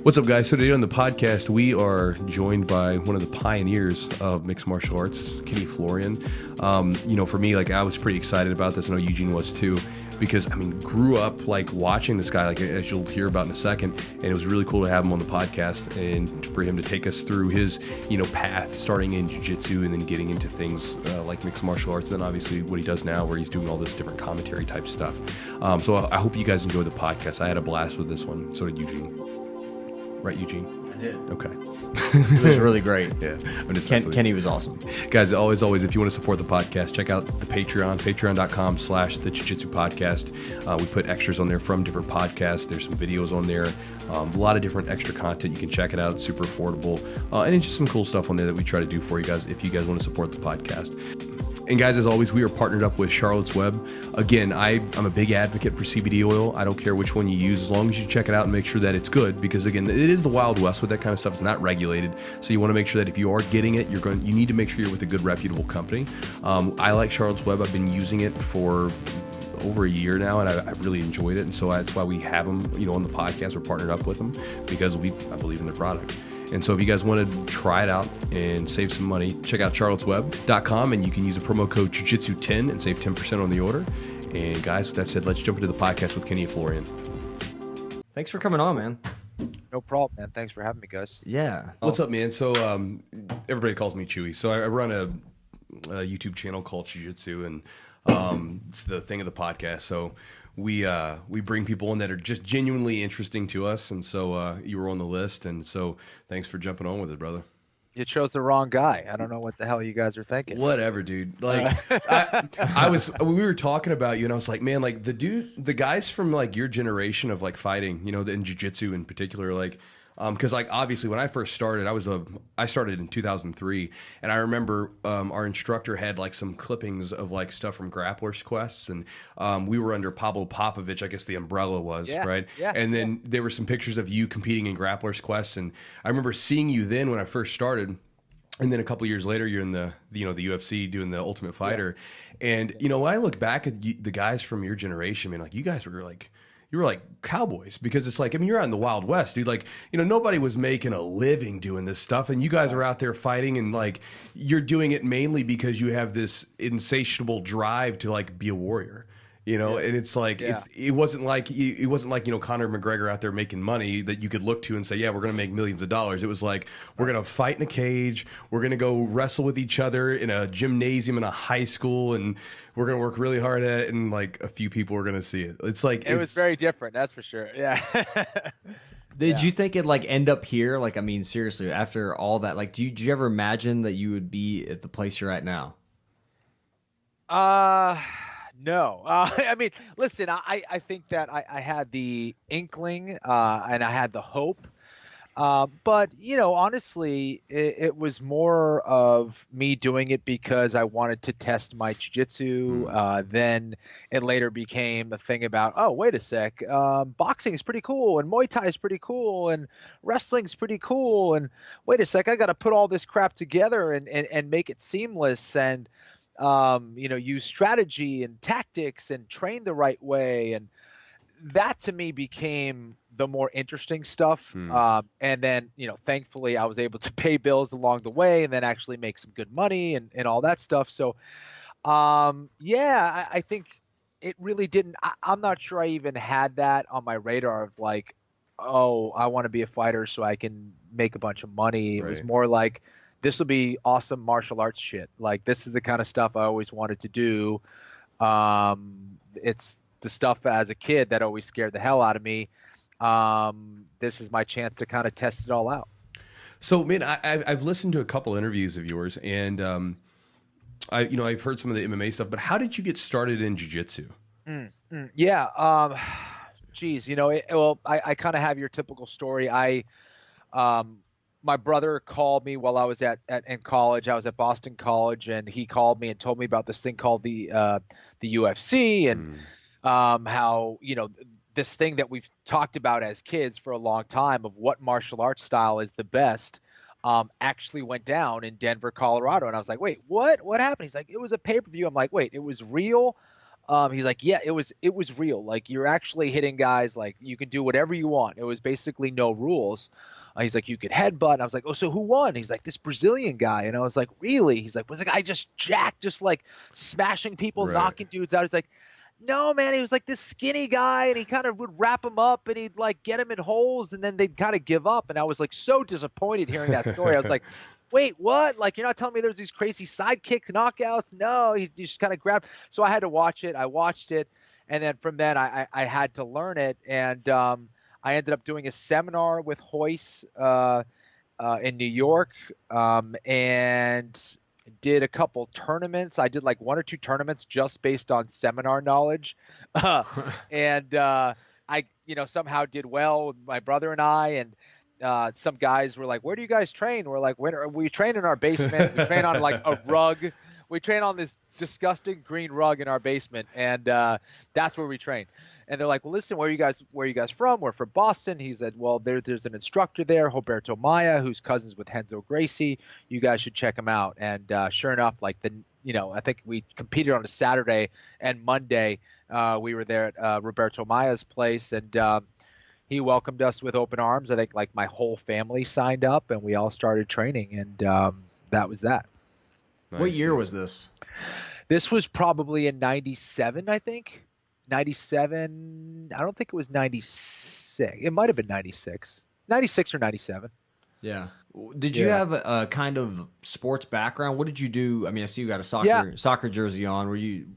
What's up, guys? So today on the podcast, we are joined by one of the pioneers of mixed martial arts, Florian. For me, like, I was pretty excited about this. I know Eugene was too, because grew up like watching this guy, like as you'll hear about in a second, and it was really cool to have him on the podcast and for him to take us through his, path starting in Jiu Jitsu and then getting into things like mixed martial arts, and then obviously what he does now, where he's doing all this different commentary type stuff. So I hope you guys enjoy the podcast. I had a blast with this one. So did Eugene. Right, Eugene? I did. Okay. It was really great. Yeah. Kenny was awesome. Guys, always, if you want to support the podcast, check out the Patreon, patreon.com/the Jiu Jitsu podcast. We put extras on there from different podcasts. There's some videos on there. A lot of different extra content. You can check it out. It's super affordable. And it's just some cool stuff on there that we try to do for you guys if you guys want to support the podcast. And guys, as always, we are partnered up with Charlotte's Web. Again, I'm a big advocate for CBD oil. I don't care which one you use, as long as you check it out and make sure that it's good, because again, it is the Wild West with that kind of stuff. It's not regulated. So you want to make sure that if you are getting it, you need to make sure you're with a good, reputable company. I like Charlotte's Web. I've been using it for over a year now, and I've really enjoyed it. And so that's why we have them, on the podcast. We're partnered up with them because I believe in their product. And so if you guys want to try it out and save some money, check out charlottesweb.com, and you can use the promo code Jiu-Jitsu10 and save 10% on the order. And guys, with that said, let's jump into the podcast with Kenny and Florian. Thanks for coming on, man. No problem, man. Thanks for having me, guys. Yeah. What's up, man? So everybody calls me Chewy. So I run a YouTube channel called Jiu-Jitsu, and it's the thing of the podcast. So we bring people in that are just genuinely interesting to us, and so you were on the list, and so thanks for jumping on with it, brother. You chose the wrong guy. I don't know what the hell you guys are thinking. Whatever, dude. Like, we were talking about you, and I was like, man, like the guys from like your generation of like fighting, in jiu-jitsu in particular, like, because like obviously when I first started, I started in 2003, and I remember our instructor had like some clippings of like stuff from Grappler's Quests, and we were under Pablo Popovich, I guess the umbrella was, right? Yeah. And then there were some pictures of you competing in Grappler's Quests, and I remember seeing you then when I first started. And then a couple of years later, you're in the UFC doing the Ultimate Fighter, and when I look back at the guys from your generation, man, like you guys were like. You were like cowboys, because it's like, you're out in the Wild West, dude. Like, nobody was making a living doing this stuff, and you guys are out there fighting, and like, you're doing it mainly because you have this insatiable drive to like be a warrior, and it's like, it wasn't like Conor McGregor out there making money that you could look to and say, yeah, we're going to make millions of dollars. It was like, we're going to fight in a cage, we're going to go wrestle with each other in a gymnasium in a high school, and we're going to work really hard at it, and like a few people are going to see it. It's like, it was very different, that's for sure. Yeah. Did you think it'd like end up here? Like, seriously, after all that, like, did you ever imagine that you would be at the place you're at now? No. Listen, I think that I had the inkling and I had the hope. But, honestly, it was more of me doing it because I wanted to test my jiu-jitsu. Then it later became a thing about, oh, wait a sec, boxing is pretty cool, and Muay Thai is pretty cool, and wrestling's pretty cool, and wait a sec, I got to put all this crap together and make it seamless, and use strategy and tactics and train the right way. And that to me became the more interesting stuff. And then, thankfully I was able to pay bills along the way and then actually make some good money and all that stuff. So, I think it really didn't, I'm not sure I even had that on my radar of like, oh, I want to be a fighter so I can make a bunch of money. It was more like, this will be awesome martial arts shit. Like, this is the kind of stuff I always wanted to do. It's the stuff as a kid that always scared the hell out of me. This is my chance to kind of test it all out. So, man, I've listened to a couple interviews of yours, and I've heard some of the MMA stuff. But how did you get started in jiu-jitsu? Yeah. Geez, I kind of have your typical story. My brother called me while I was in college. I was at Boston College, and he called me and told me about this thing called the UFC, and how this thing that we've talked about as kids for a long time of what martial arts style is the best actually went down in Denver, Colorado. And I was like, wait, what happened? He's like, it was a pay-per-view. I'm like, wait, it was real? He's like, yeah, it was real. Like, you're actually hitting guys. Like, you can do whatever you want. It was basically no rules. He's like, you could headbutt. And I was like, oh, so who won? He's like, this Brazilian guy. And I was like, really? He's like, was the guy just jacked, just like smashing people, Right. knocking dudes out? He's like, no, man, he was like this skinny guy, and he kind of would wrap him up, and he'd like get him in holes, and then they'd kind of give up. And I was like so disappointed hearing that story. I was like, wait, what? Like, you're not telling me there's these crazy sidekick knockouts? No, he just kind of grabbed. So I had to watch it. I watched it, and then from then I had to learn it, and I ended up doing a seminar with Hoyce in New York, and did a couple tournaments. I did like 1 or 2 tournaments just based on seminar knowledge. And I, somehow did well, my brother and I, and some guys were like, where do you guys train? We're like, we train in our basement. We train on like a rug. We train on this disgusting green rug in our basement. And that's where we train. And they're like, well, listen, where are you guys from? We're from Boston. He said, well, there's an instructor there, Roberto Maia, who's cousins with Renzo Gracie. You guys should check him out. And sure enough, like I think we competed on a Saturday, and Monday we were there at Roberto Maia's place, and he welcomed us with open arms. I think like my whole family signed up, and we all started training, and that was that. Nice, what year was this? This was probably in 97, I think. 97. I don't think it was 96. It might have been 96 or 97. Yeah. Did you have a kind of sports background? What did you do? I mean, I see you got a soccer jersey on.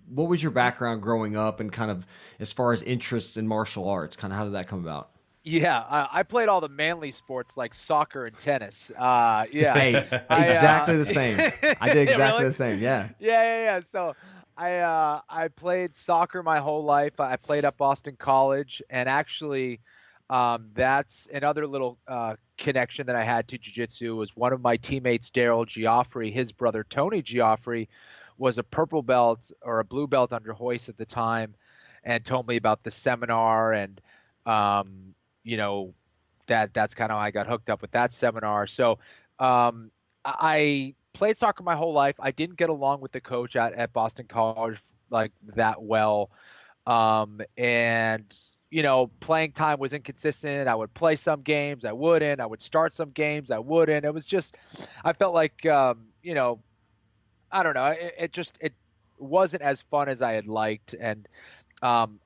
What was your background growing up, and kind of as far as interests in martial arts? Kind of how did that come about? Yeah, I played all the manly sports like soccer and tennis. Hey, exactly the same. I did exactly the same. Yeah. Yeah. So I played soccer my whole life. I played at Boston College, and actually that's another little connection that I had to jiu-jitsu. Was one of my teammates, Daryl Geoffrey, his brother Tony Geoffrey was a purple belt or a blue belt under Hoyce at the time, and told me about the seminar, and that's kind of how I got hooked up with that seminar. So I played soccer my whole life. I didn't get along with the coach at Boston College like that well. And playing time was inconsistent. I would play some games, I wouldn't. I would start some games, I wouldn't. It was just, I felt like, I don't know. It wasn't as fun as I had liked. And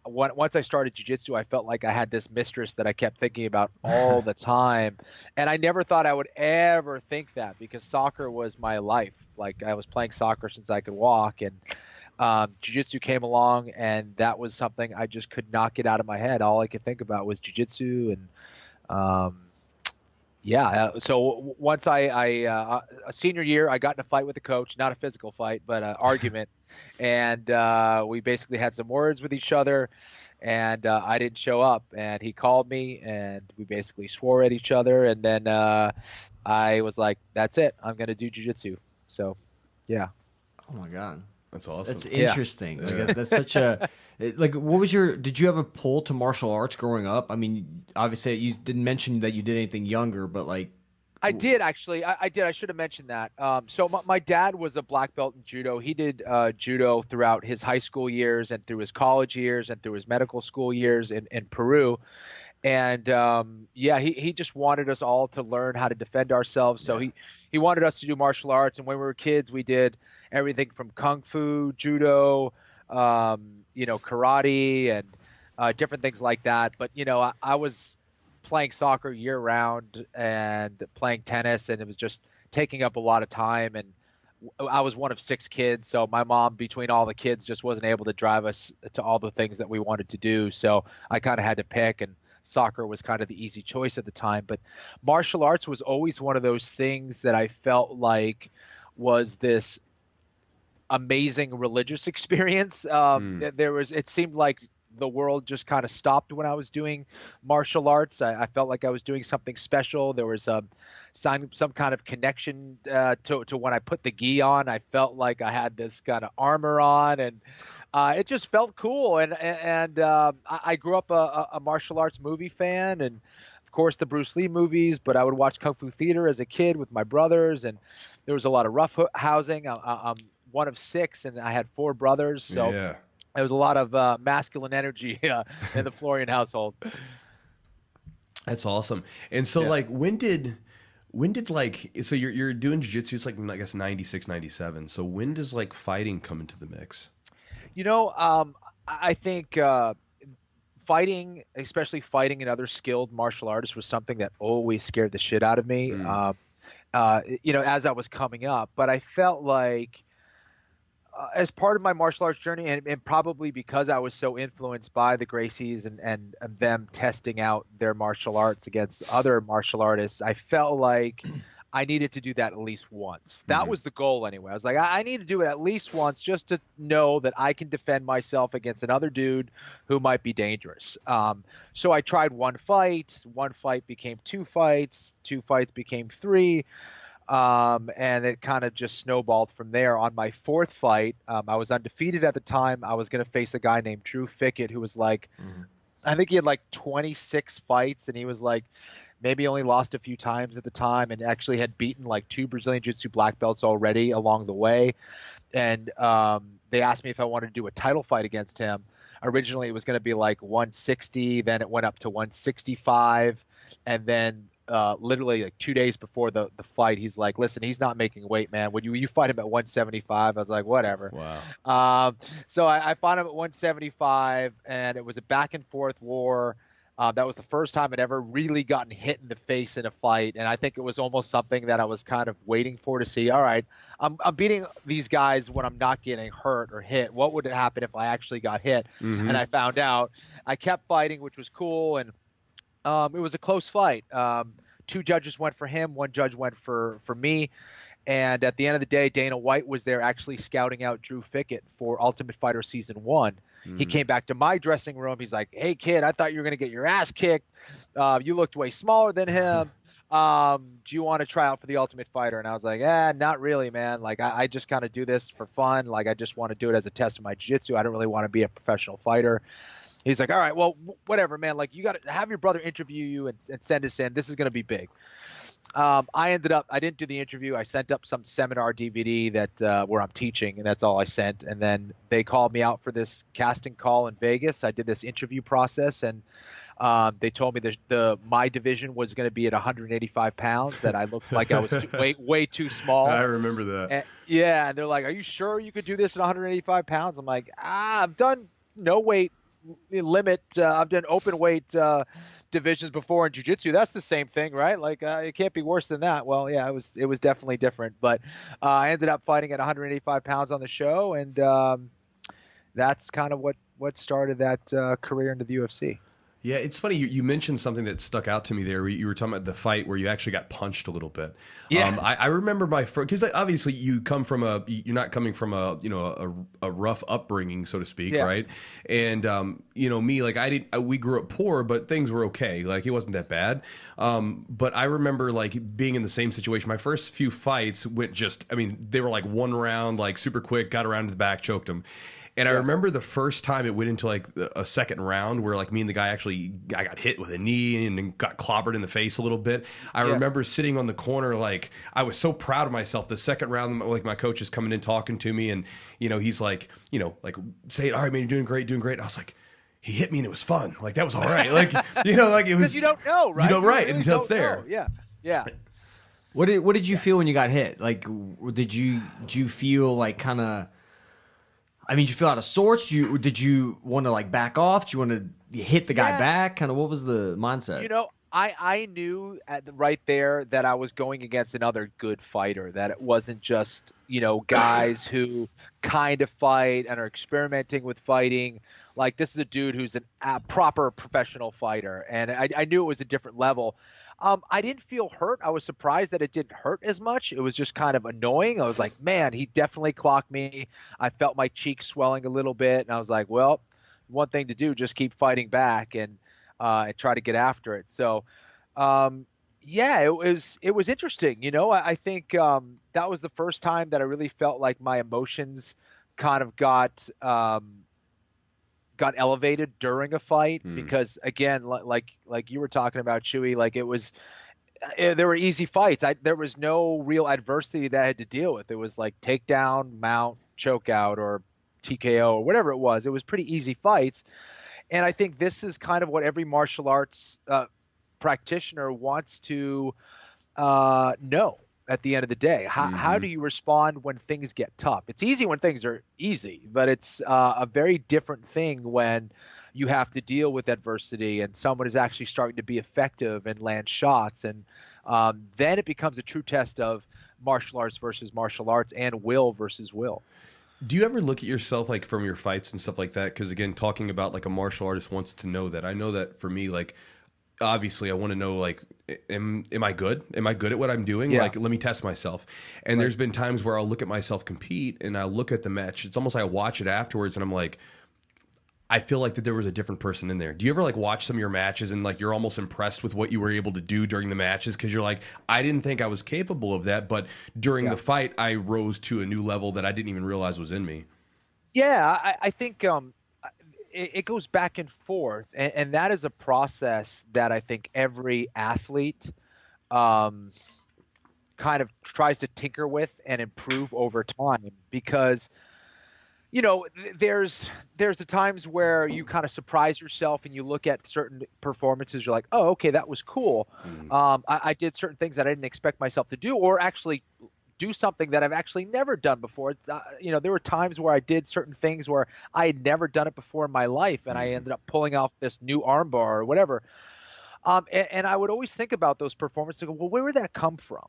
once I started jiu-jitsu, I felt like I had this mistress that I kept thinking about all the time. And I never thought I would ever think that, because soccer was my life. Like, I was playing soccer since I could walk, and jiu-jitsu came along, and that was something I just could not get out of my head. All I could think about was jiu-jitsu. And so once a senior year, I got in a fight with the coach, not a physical fight, but an argument. And we basically had some words with each other, and I didn't show up, and he called me, and we basically swore at each other. And then I was like, that's it. I'm going to do jiu-jitsu. So, yeah. Oh my God. That's awesome. That's interesting. Yeah. Like, that's such a, like, did you have a pull to martial arts growing up? I mean, obviously you didn't mention that you did anything younger, but like. I did, actually. I did. I should have mentioned that. So my dad was a black belt in judo. He did judo throughout his high school years, and through his college years, and through his medical school years in Peru. And he just wanted us all to learn how to defend ourselves. So he wanted us to do martial arts. And when we were kids, we did everything from kung fu, judo, karate, and different things like that. But I was playing soccer year round and playing tennis, and it was just taking up a lot of time. And I was one of 6 kids, so my mom, between all the kids, just wasn't able to drive us to all the things that we wanted to do. So I kind of had to pick, and soccer was kind of the easy choice at the time. But martial arts was always one of those things that I felt like was this amazing religious experience. It seemed like the world just kind of stopped when I was doing martial arts. I felt like I was doing something special. There was some kind of connection to when I put the gi on. I felt like I had this kind of armor on, and it just felt cool. And I grew up a martial arts movie fan, and of course the Bruce Lee movies, but I would watch Kung Fu Theater as a kid with my brothers, and there was a lot of rough housing. I'm one of 6, and I had 4 brothers. So there was a lot of masculine energy in the Florian household. That's awesome. And so like when did like, so you're doing jiu-jitsu, it's like I guess 96, 97. So when does like fighting come into the mix? I think fighting, especially fighting another skilled martial artist, was something that always scared the shit out of me. As I was coming up, but I felt like as part of my martial arts journey, and probably because I was so influenced by the Gracies and them testing out their martial arts against other martial artists, I felt like I needed to do that at least once. That was the goal anyway. I was like, I need to do it at least once just to know that I can defend myself against another dude who might be dangerous. So I tried one fight became 2 fights, 2 fights became 3. And it kind of just snowballed from there. On my 4th fight, I was undefeated at the time. I was going to face a guy named Drew Fickett, who was like, I think he had like 26 fights, and he was like, maybe only lost a few times at the time, and actually had beaten like 2 Brazilian Jiu-Jitsu black belts already along the way. And they asked me if I wanted to do a title fight against him. Originally, it was going to be like 160, then it went up to 165, and then literally like 2 days before the fight, he's like, listen, he's not making weight, man. Would you fight him at 175? I was like, whatever. Wow. So I fought him at 175, and it was a back and forth war. That was the first time I'd ever really gotten hit in the face in a fight, and I think it was almost something that I was kind of waiting for to see. All right, I'm beating these guys when I'm not getting hurt or hit. What would happen if I actually got hit? And I found out. I kept fighting, which was cool, and it was a close fight. 2 judges went for him, 1 judge went for me. And at the end of the day, Dana White was there actually scouting out Drew Fickett for Ultimate Fighter Season 1. He came back to my dressing room. He's like, hey, kid, I thought you were going to get your ass kicked. You looked way smaller than him. Do you want to try out for the Ultimate Fighter? And I was like, not really, man. Like, I just kind of do this for fun. Like, I just want to do it as a test of my jiu-jitsu. I don't really want to be a professional fighter. He's like, all right, well, whatever, man. Like, you got to have your brother interview you and send us in. This is going to be big. I didn't do the interview. I sent up some seminar DVD that where I'm teaching, and that's all I sent. And then they called me out for this casting call in Vegas. I did this interview process, and they told me my division was going to be at 185 pounds, that I looked like I was way too small. I remember that. And they're like, are you sure you could do this at 185 pounds? I'm like, I've done no weight limit. I've done open weight divisions before in jiu-jitsu. That's the same thing, right? Like, it can't be worse than that. Well, yeah, it was definitely different, but I ended up fighting at 185 pounds on the show, and that's kind of what started that career into the UFC. Yeah, it's funny. You mentioned something that stuck out to me there. You were talking about the fight where you actually got punched a little bit. Yeah. I remember my first, because obviously you're not coming from a rough upbringing, so to speak, right? And me, like we grew up poor, but things were okay. Like, it wasn't that bad. But I remember like being in the same situation. My first few fights went they were like 1 round, like super quick, got around to the back, choked him. And I remember the first time it went into like a second round where like me and the guy I got hit with a knee and then got clobbered in the face a little bit. I remember sitting on the corner, like I was so proud of myself. The second round, like my coach is coming in talking to me, and he's like, like saying, all right, man, you're doing great. And I was like, he hit me and it was fun. Like, that was all right. Like, like it was, because you don't know, right? You don't, right, really until it's there. Know. Yeah. What did you feel when you got hit? Like, did you feel like kind of, did you feel out of sorts? Did you want to like back off? Did you want to hit the guy back? Kind of, what was the mindset? I knew right there that I was going against another good fighter, that it wasn't just, guys who kind of fight and are experimenting with fighting. Like, this is a dude who's a proper professional fighter, and I knew it was a different level. I didn't feel hurt. I was surprised that it didn't hurt as much. It was just kind of annoying. I was like, man, he definitely clocked me. I felt my cheeks swelling a little bit, and I was like, well, one thing to do, just keep fighting back and try to get after it. So, it was interesting. I think that was the first time that I really felt like my emotions kind of got elevated during a fight, because again, like you were talking about, Chewy, like there were easy fights. There was no real adversity that I had to deal with. It was like takedown, mount, choke out, or TKO or whatever it was. It was pretty easy fights. And I think this is kind of what every martial arts practitioner wants to know at the end of the day. How do you respond when things get tough? It's easy when things are easy, but it's a very different thing when you have to deal with adversity and someone is actually starting to be effective and land shots. And then it becomes a true test of martial arts versus martial arts and will versus will. Do you ever look at yourself like from your fights and stuff like that? Because again, talking about like a martial artist wants to know that. I know that for me, like obviously I want to know like, am I good? Am I good at what I'm doing? Yeah. Like, let me test myself. And there's been times where I'll look at myself compete and I look at the match. It's almost like I watch it afterwards and I'm like, I feel like that there was a different person in there. Do you ever like watch some of your matches and like you're almost impressed with what you were able to do during the matches? Because you're like, I didn't think I was capable of that, but during the fight, I rose to a new level that I didn't even realize was in me. Yeah, I think it goes back and forth, and that is a process that I think every athlete kind of tries to tinker with and improve over time, because you know, there's the times where you kind of surprise yourself and you look at certain performances. You're like, oh, okay, that was cool. I did certain things that I didn't expect myself to do, or actually do something that I've actually never done before. You know, there were times where I did certain things where I had never done it before in my life, and I ended up pulling off this new armbar or whatever. And I would always think about those performances and go, well, where would that come from?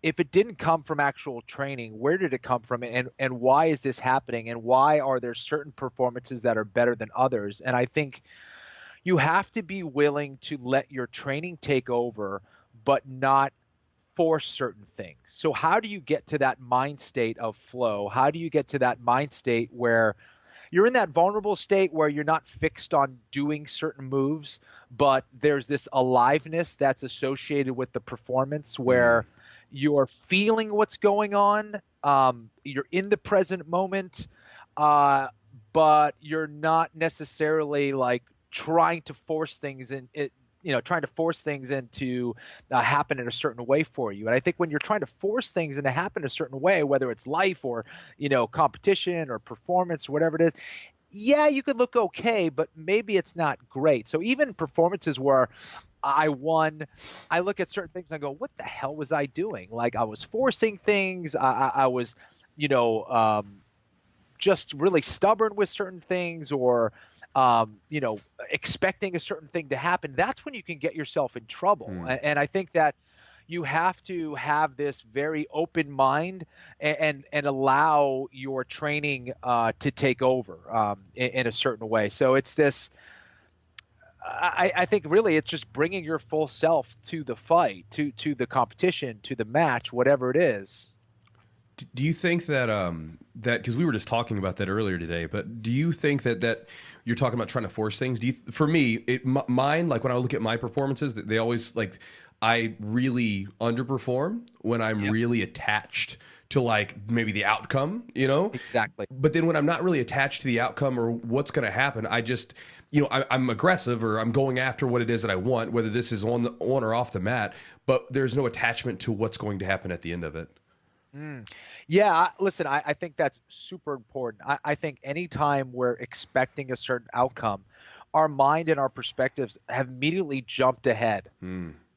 If it didn't come from actual training, where did it come from? And why is this happening? And why are there certain performances that are better than others? And I think you have to be willing to let your training take over, but not force certain things. So how do you get to that mind state of flow? How do you get to that mind state where you're in that vulnerable state where you're not fixed on doing certain moves, but there's this aliveness that's associated with the performance where you're feeling what's going on. You're in the present moment, but you're not necessarily like trying to force things into happen in a certain way for you. And I think when you're trying to force things into happen a certain way, whether it's life or, competition or performance, or whatever it is, yeah, you could look okay, but maybe it's not great. So even performances where I won, I look at certain things and I go, what the hell was I doing? Like I was forcing things. I was, just really stubborn with certain things, or expecting a certain thing to happen. That's when you can get yourself in trouble. And I think that you have to have this very open mind and allow your training to take over in a certain way. So it's this, I think really it's just bringing your full self to the fight, to the competition, to the match, whatever it is. Do you think that that, because we were just talking about that earlier today, but do you think that you're talking about trying to force things? For me, mine, like when I look at my performances, they always like, I really underperform when I'm really attached to like maybe the outcome, Exactly. But then when I'm not really attached to the outcome or what's going to happen, I just, I'm aggressive, or I'm going after what it is that I want, whether this is on or off the mat, but there's no attachment to what's going to happen at the end of it. Yeah, listen, I think that's super important. I think anytime we're expecting a certain outcome, our mind and our perspectives have immediately jumped ahead.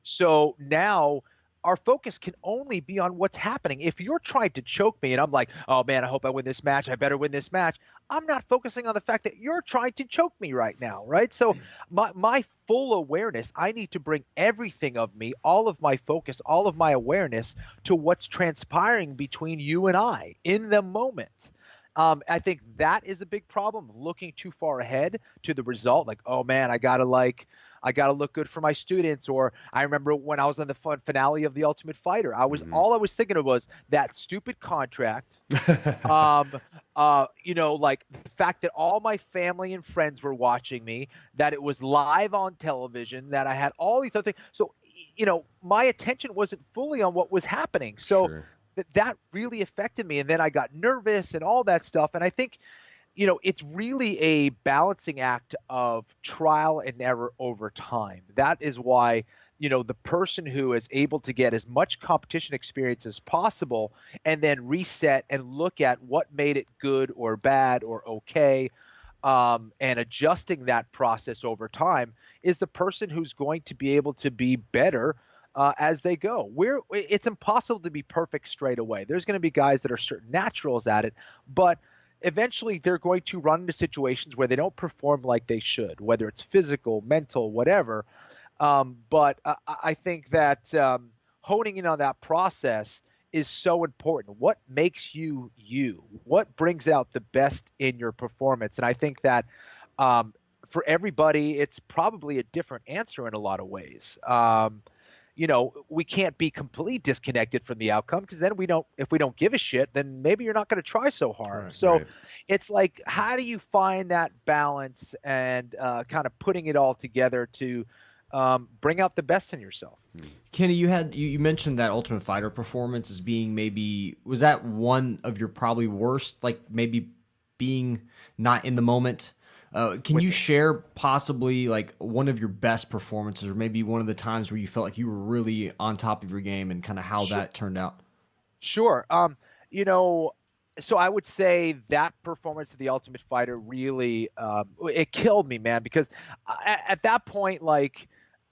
So now our focus can only be on what's happening. If you're trying to choke me and I'm like, oh man, I hope I win this match, I better win this match, I'm not focusing on the fact that you're trying to choke me right now, right? So my full awareness, I need to bring everything of me, all of my focus, all of my awareness to what's transpiring between you and I in the moment. I think that is a big problem, looking too far ahead to the result. Like, oh man, I gotta look good for my students. Or I remember when I was on the finale of The Ultimate Fighter, all I was thinking of was that stupid contract. Like the fact that all my family and friends were watching me, that it was live on television, that I had all these other things. So, my attention wasn't fully on what was happening. So that really affected me. And then I got nervous and all that stuff. And I think, it's really a balancing act of trial and error over time. That is why the person who is able to get as much competition experience as possible and then reset and look at what made it good or bad or okay, and adjusting that process over time is the person who's going to be able to be better as they go. It's impossible to be perfect straight away. There's going to be guys that are certain naturals at it, but eventually they're going to run into situations where they don't perform like they should, whether it's physical, mental, whatever. But I think that honing in on that process is so important. What makes you you? What brings out the best in your performance? And I think that for everybody, it's probably a different answer in a lot of ways. We can't be completely disconnected from the outcome, because then if we don't give a shit, then maybe you're not going to try so hard. Right, so right. It's like, how do you find that balance and kind of putting it all together to bring out the best in yourself? Kenny, you mentioned that Ultimate Fighter performance as being was that one of your probably worst, like maybe being not in the moment? Can you share possibly like one of your best performances, or maybe one of the times where you felt like you were really on top of your game, and kind of how that turned out? Sure. So I would say that performance of the Ultimate Fighter really, it killed me, man, because at that point, like,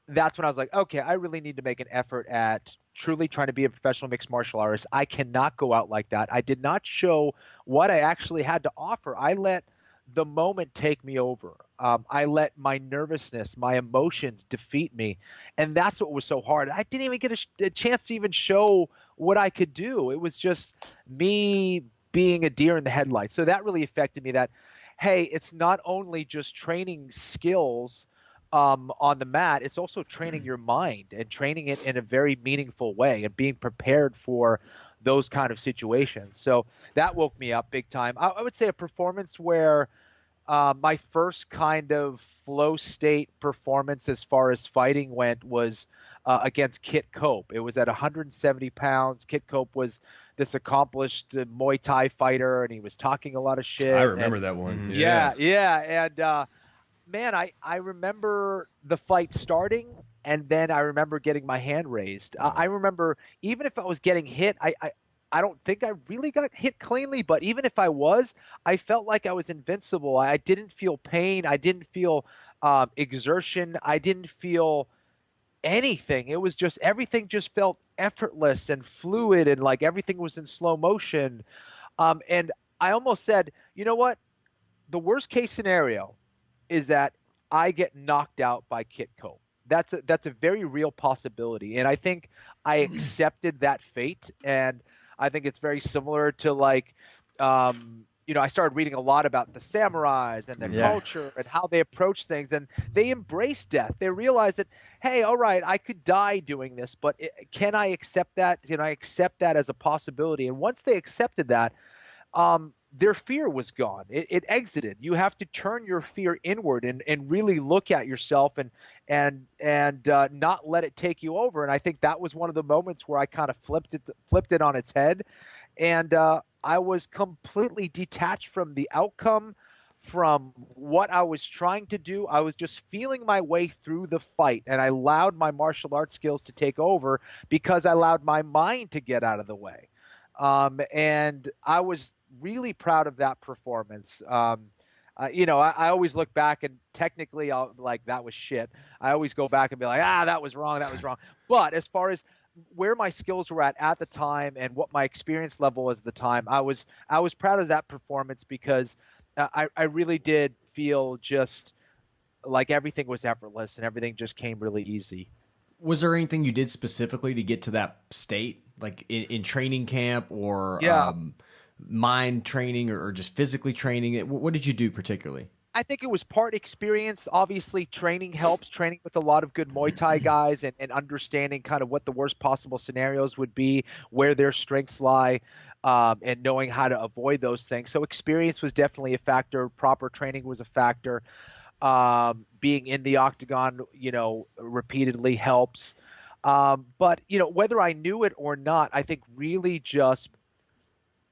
that's when I was like, okay, I really need to make an effort at truly trying to be a professional mixed martial artist. I cannot go out like that. I did not show what I actually had to offer. I let the moment take me over. I let my nervousness, my emotions defeat me. And that's what was so hard. I didn't even get a chance to even show what I could do. It was just me being a deer in the headlights. So that really affected me, that, hey, it's not only just training skills on the mat, it's also training your mind and training it in a very meaningful way and being prepared for those kind of situations. So that woke me up big time. I would say a performance where my first kind of flow state performance as far as fighting went was against Kit Cope. It was at 170 pounds. Kit Cope was this accomplished Muay Thai fighter, and he was talking a lot of shit. I remember that one. Yeah. And man, I remember the fight starting, and then I remember getting my hand raised. I remember, even if I was getting hit, I don't think I really got hit cleanly, but even if I was, I felt like I was invincible. I didn't feel pain. I didn't feel exertion. I didn't feel anything. It was just, everything just felt effortless and fluid, and like everything was in slow motion. And I almost said, you know what? The worst case scenario is that I get knocked out by Kit Cope. That's a very real possibility. And I think I accepted that fate. And I think it's very similar to, like, I started reading a lot about the samurais and their culture and how they approach things, and they embrace death. They realize that, hey, all right, I could die doing this, but can I accept that? Can I accept that as a possibility? And once they accepted that, their fear was gone. It exited. You have to turn your fear inward and really look at yourself and not let it take you over. And I think that was one of the moments where I kind of flipped it on its head, and I was completely detached from the outcome, from what I was trying to do. I was just feeling my way through the fight, and I allowed my martial arts skills to take over because I allowed my mind to get out of the way. And I was really proud of that performance. I always look back, and technically I'll like, that was shit. I always go back and be like, that was wrong. But as far as where my skills were at the time and what my experience level was at the time, I was proud of that performance, because I really did feel just like everything was effortless and everything just came really easy. Was there anything you did specifically to get to that state, like in training camp, or mind training, or just physically training? What did you do particularly? I think it was part experience. Obviously, training helps. Training with a lot of good Muay Thai guys and understanding kind of what the worst possible scenarios would be, where their strengths lie, and knowing how to avoid those things. So experience was definitely a factor. Proper training was a factor. Being in the octagon, repeatedly helps. But, whether I knew it or not, I think really just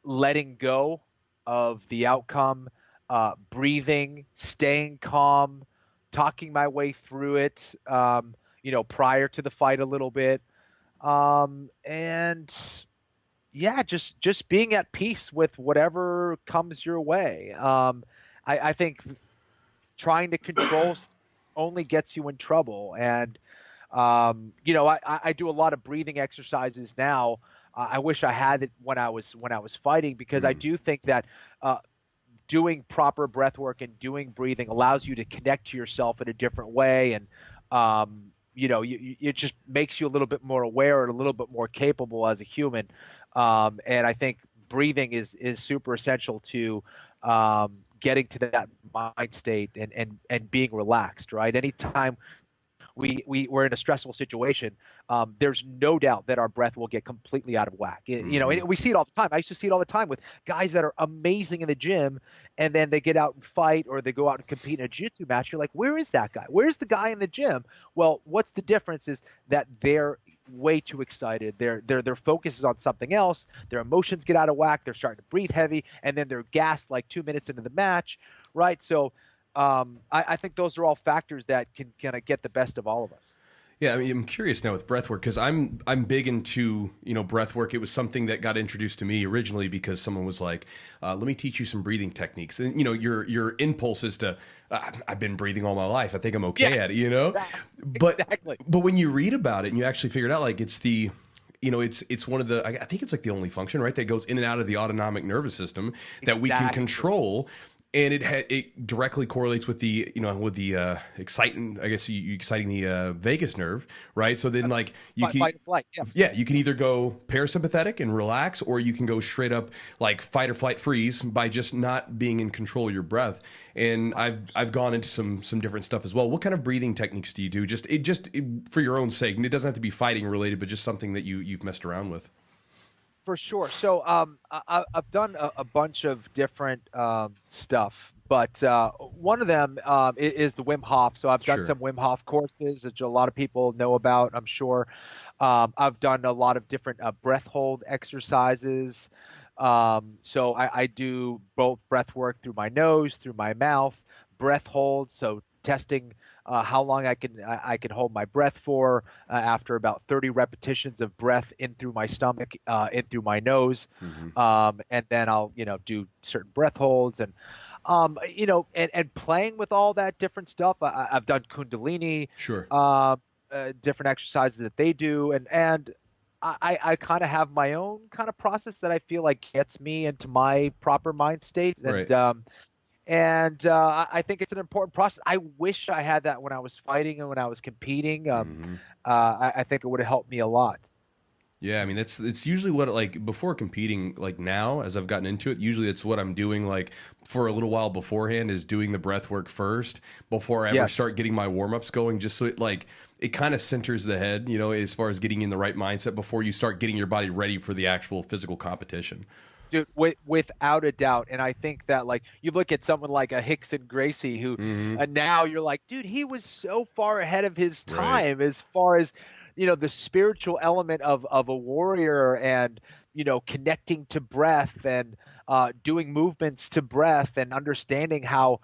letting go of the outcome, breathing, staying calm, talking my way through it. prior to the fight a little bit. And yeah, just being at peace with whatever comes your way. I think trying to control only gets you in trouble. And, I do a lot of breathing exercises now. I wish I had it when I was fighting, because I do think that doing proper breath work and doing breathing allows you to connect to yourself in a different way. And, it just makes you a little bit more aware and a little bit more capable as a human. And I think breathing is super essential to getting to that mind state and being relaxed, right? Anytime we're in a stressful situation, there's no doubt that our breath will get completely out of whack. And we see it all the time. I used to see it all the time with guys that are amazing in the gym, and then they get out and fight, or they go out and compete in a jiu-jitsu match. You're like, where is that guy? Where's the guy in the gym? Well, what's the difference is that they're way too excited. Their focus is on something else. Their emotions get out of whack. They're starting to breathe heavy, and then they're gassed like 2 minutes into the match, right? So I think those are all factors that can kind of get the best of all of us. Yeah, I mean, I'm curious now with breathwork, because I'm big into breathwork. It was something that got introduced to me originally because someone was like, "Let me teach you some breathing techniques." And your impulse is to, "I've been breathing all my life. I think I'm okay at it." But exactly. But when you read about it and you actually figure it out, like it's the it's one of the, I think it's like the only function, right, that goes in and out of the autonomic nervous system that we can control. And it directly correlates with the exciting, I guess you exciting the vagus nerve, right? So then like you can fight or flight, yes. Yeah, you can either go parasympathetic and relax, or you can go straight up like fight or flight freeze by just not being in control of your breath. And I've gone into some different stuff as well. What kind of breathing techniques do you do? Just for your own sake, and it doesn't have to be fighting related, but just something that you've messed around with. For sure. So I've done a bunch of different stuff, but one of them is the Wim Hof. So I've done some Wim Hof courses, which a lot of people know about, I'm sure. I've done a lot of different breath hold exercises. So I do both breath work through my nose, through my mouth, breath hold. So testing how long I can hold my breath for after about 30 repetitions of breath in through my stomach, in through my nose. And then I'll, do certain breath holds and playing with all that different stuff. I've done Kundalini, different exercises that they do. And I kind of have my own kind of process that I feel like gets me into my proper mind state. And, And I think it's an important process. I wish I had that when I was fighting and when I was competing. I think it would have helped me a lot. Yeah, I mean, it's usually what, like, before competing, like now, as I've gotten into it, usually it's what I'm doing, like, for a little while beforehand, is doing the breath work first before I ever start getting my warm-ups going, just so it kind of centers the head, as far as getting in the right mindset before you start getting your body ready for the actual physical competition. Dude, without a doubt. And I think that, like, you look at someone like a Rickson Gracie, who now you're like, dude, he was so far ahead of his time as far as, the spiritual element of a warrior and, connecting to breath and doing movements to breath and understanding how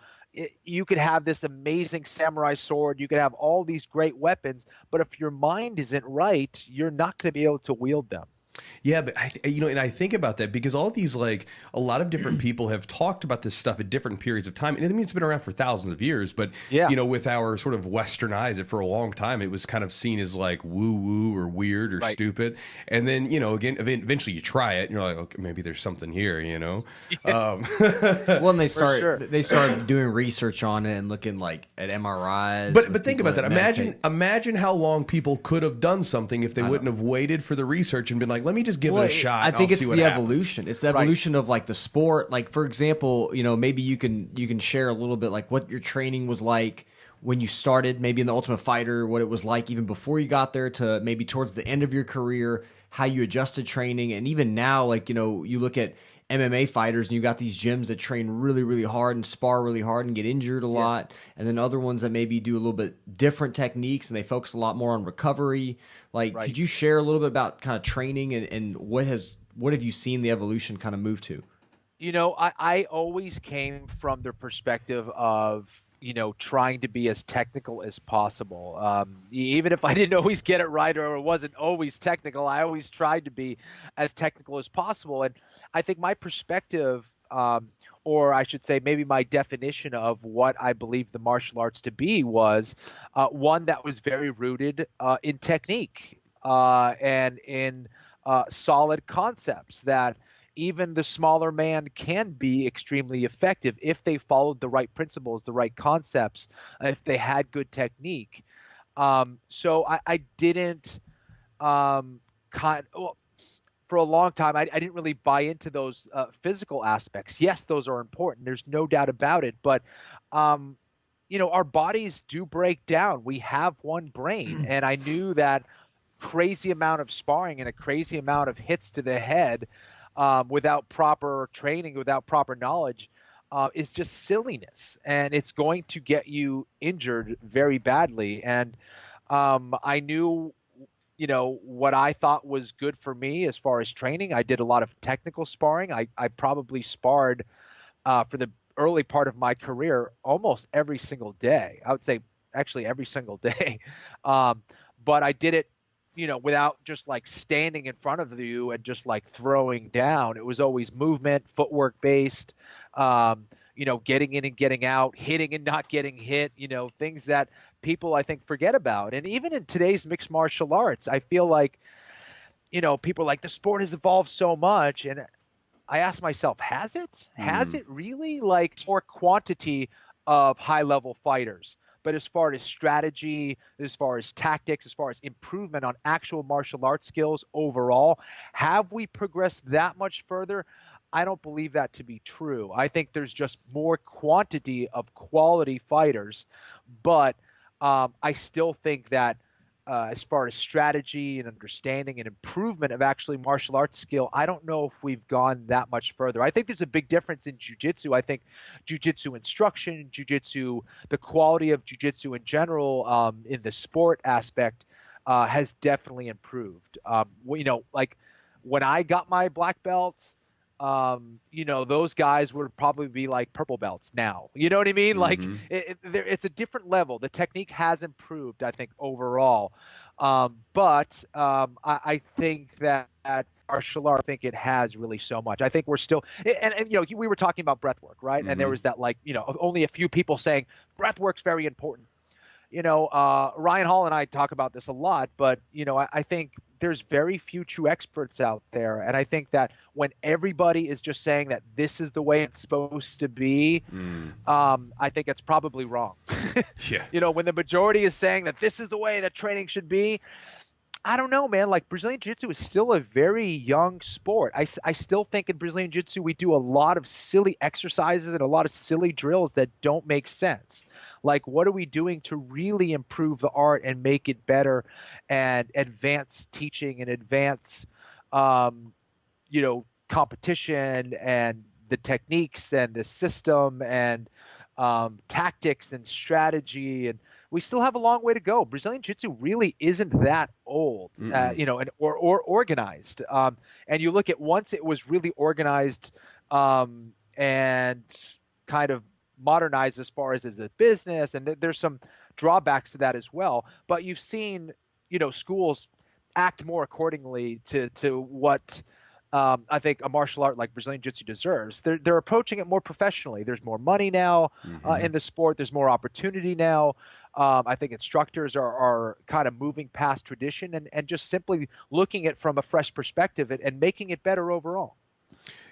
you could have this amazing samurai sword. You could have all these great weapons, but if your mind isn't right, you're not going to be able to wield them. Yeah, but and I think about that because all these, like, a lot of different people have talked about this stuff at different periods of time. And I mean, it's been around for thousands of years, but with our sort of Western eyes, for a long time, it was kind of seen as like woo woo or weird or stupid. And then, again, eventually you try it and you're like, okay, maybe there's something here, Well, and they started doing research on it and looking like at MRIs. But think about that. Imagine how long people could have done something if they wouldn't have waited for the research and been like, let me just give it a shot. I think it's the happens. evolution. It's the evolution of, like, the sport. Like, for example, maybe you can share a little bit, like, what your training was like when you started, maybe in the Ultimate Fighter, what it was like even before you got there to maybe towards the end of your career, how you adjusted training, and even now, like, you look at MMA fighters and you got these gyms that train really, really hard and spar really hard and get injured a lot. And then other ones that maybe do a little bit different techniques and they focus a lot more on recovery. Like, could you share a little bit about kind of training and what have you seen the evolution kind of move to? I always came from the perspective of, trying to be as technical as possible. Even if I didn't always get it right or it wasn't always technical, I always tried to be as technical as possible. And I think my perspective, or I should say maybe my definition of what I believe the martial arts to be was one that was very rooted in technique and in solid concepts that even the smaller man can be extremely effective if they followed the right principles, the right concepts, if they had good technique. So I didn't for a long time, I didn't really buy into those physical aspects. Yes, those are important. There's no doubt about it. But, our bodies do break down. We have one brain. And I knew that crazy amount of sparring and a crazy amount of hits to the head without proper training, without proper knowledge, is just silliness. And it's going to get you injured very badly. And I knew what I thought was good for me as far as training. I did a lot of technical sparring. I probably sparred for the early part of my career almost every single day. I would say actually every single day. But I did it, without just like standing in front of you and just like throwing down. It was always movement, footwork based, getting in and getting out, hitting and not getting hit, things that people I think forget about. And even in today's mixed martial arts, I feel like, people are like the sport has evolved so much. And I ask myself, has it? Has it really? Like more quantity of high level fighters. But as far as strategy, as far as tactics, as far as improvement on actual martial arts skills overall, have we progressed that much further? I don't believe that to be true. I think there's just more quantity of quality fighters, but I still think that as far as strategy and understanding and improvement of actually martial arts skill, I don't know if we've gone that much further. I think there's a big difference in jiu-jitsu. I think jiu-jitsu instruction, jiu-jitsu, the quality of jiu-jitsu in general in the sport aspect has definitely improved. Like when I got my black belts, those guys would probably be like purple belts now. You know what I mean? Like it's a different level. The technique has improved, I think, overall. But I think that martial art, I think it has really so much. I think we're still, and we were talking about breathwork, right? And there was that only a few people saying breathwork's very important. Ryan Hall and I talk about this a lot, but, I think there's very few true experts out there. And I think that when everybody is just saying that this is the way it's supposed to be, I think it's probably wrong. Yeah. When the majority is saying that this is the way that training should be, I don't know, man. Like Brazilian Jiu-Jitsu is still a very young sport. I still think in Brazilian Jiu-Jitsu we do a lot of silly exercises and a lot of silly drills that don't make sense. Like, what are we doing to really improve the art and make it better and advance teaching and advance, competition and the techniques and the system and tactics and strategy? And we still have a long way to go. Brazilian Jiu-Jitsu really isn't that old, or organized. And you look at once it was really organized and kind of modernized as far as a business, and there's some drawbacks to that as well. But you've seen, schools act more accordingly to what I think a martial art like Brazilian Jiu-Jitsu deserves. They're approaching it more professionally. There's more money now in the sport. There's more opportunity now. I think instructors are kind of moving past tradition and just simply looking at it from a fresh perspective and making it better overall.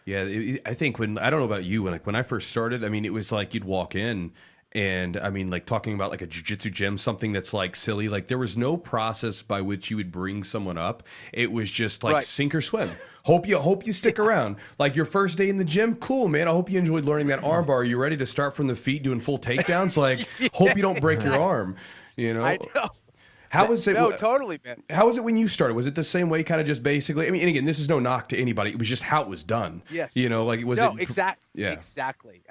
Yeah, I think I don't know about you, when I first started, I mean, it was like you'd walk in and I mean, like talking about like a jiu-jitsu gym, something that's like silly, like there was no process by which you would bring someone up. It was just like sink or swim. Hope you stick around. Like your first day in the gym, cool, man. I hope you enjoyed learning that arm bar. Are you ready to start from the feet doing full takedowns? Like, hope you don't break your arm, I know. How was it? No, totally, man. How was it when you started? Was it the same way, kind of just basically? I mean, and again, this is no knock to anybody. It was just how it was done. Yes. Like it was. No, exactly. Yeah. Exactly.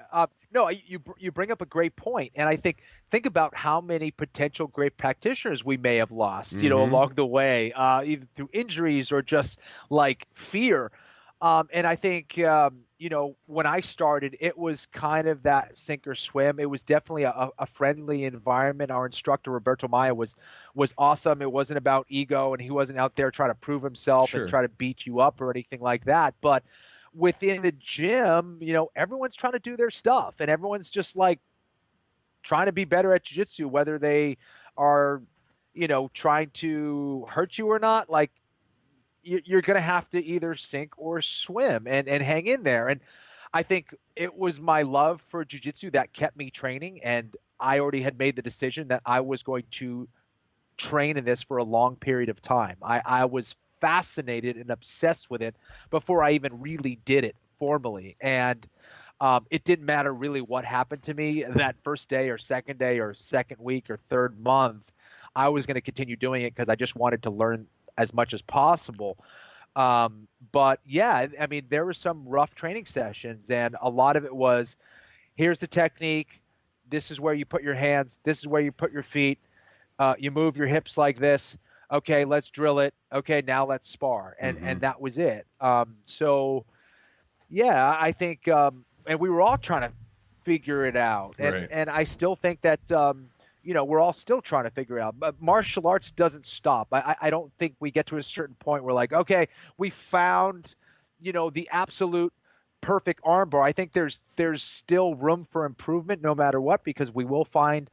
No, you bring up a great point, and I think about how many potential great practitioners we may have lost, along the way, either through injuries or just like fear. And I think, when I started, it was kind of that sink or swim. It was definitely a friendly environment. Our instructor, Roberto Maya, was awesome. It wasn't about ego, and he wasn't out there trying to prove himself and try to beat you up or anything like that. But within the gym, everyone's trying to do their stuff, and everyone's just like trying to be better at jiu-jitsu, whether they are, trying to hurt you or not. Like, you're going to have to either sink or swim and hang in there. And I think it was my love for jiu-jitsu that kept me training. And I already had made the decision that I was going to train in this for a long period of time. I was fascinated and obsessed with it before I even really did it formally. And it didn't matter really what happened to me that first day or second week or third month. I was going to continue doing it because I just wanted to learn as much as possible. But yeah, I mean, there were some rough training sessions, and a lot of it was, here's the technique. This is where you put your hands. This is where you put your feet. You move your hips like this. Okay, let's drill it. Okay, now let's spar. And that was it. So yeah, I think, and we were all trying to figure it out. And I still think that, we're all still trying to figure out. But martial arts doesn't stop. I don't think we get to a certain point where like, okay, we found, the absolute perfect armbar. I think there's still room for improvement no matter what, because we will find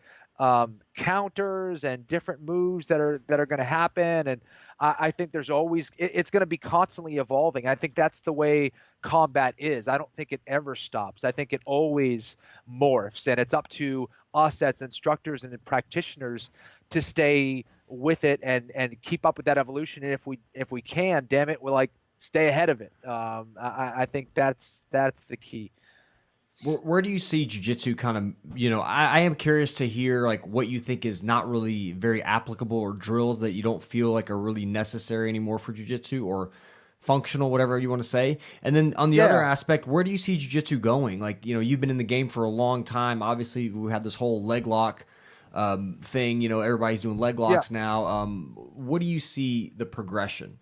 counters and different moves that are going to happen. And I think there's always, it's going to be constantly evolving. I think that's the way combat is. I don't think it ever stops. I think it always morphs, and it's up to us as instructors and practitioners to stay with it and keep up with that evolution. And if we can, damn it, we'll like stay ahead of it. I think that's the key. Where do you see jiu-jitsu kind of, I am curious to hear like what you think is not really very applicable, or drills that you don't feel like are really necessary anymore for jiu-jitsu, or functional, whatever you want to say. And then on the other aspect, where do you see jiu-jitsu going? Like, you've been in the game for a long time. Obviously, we had this whole leg lock thing. Everybody's doing leg locks now. What do you see the progression?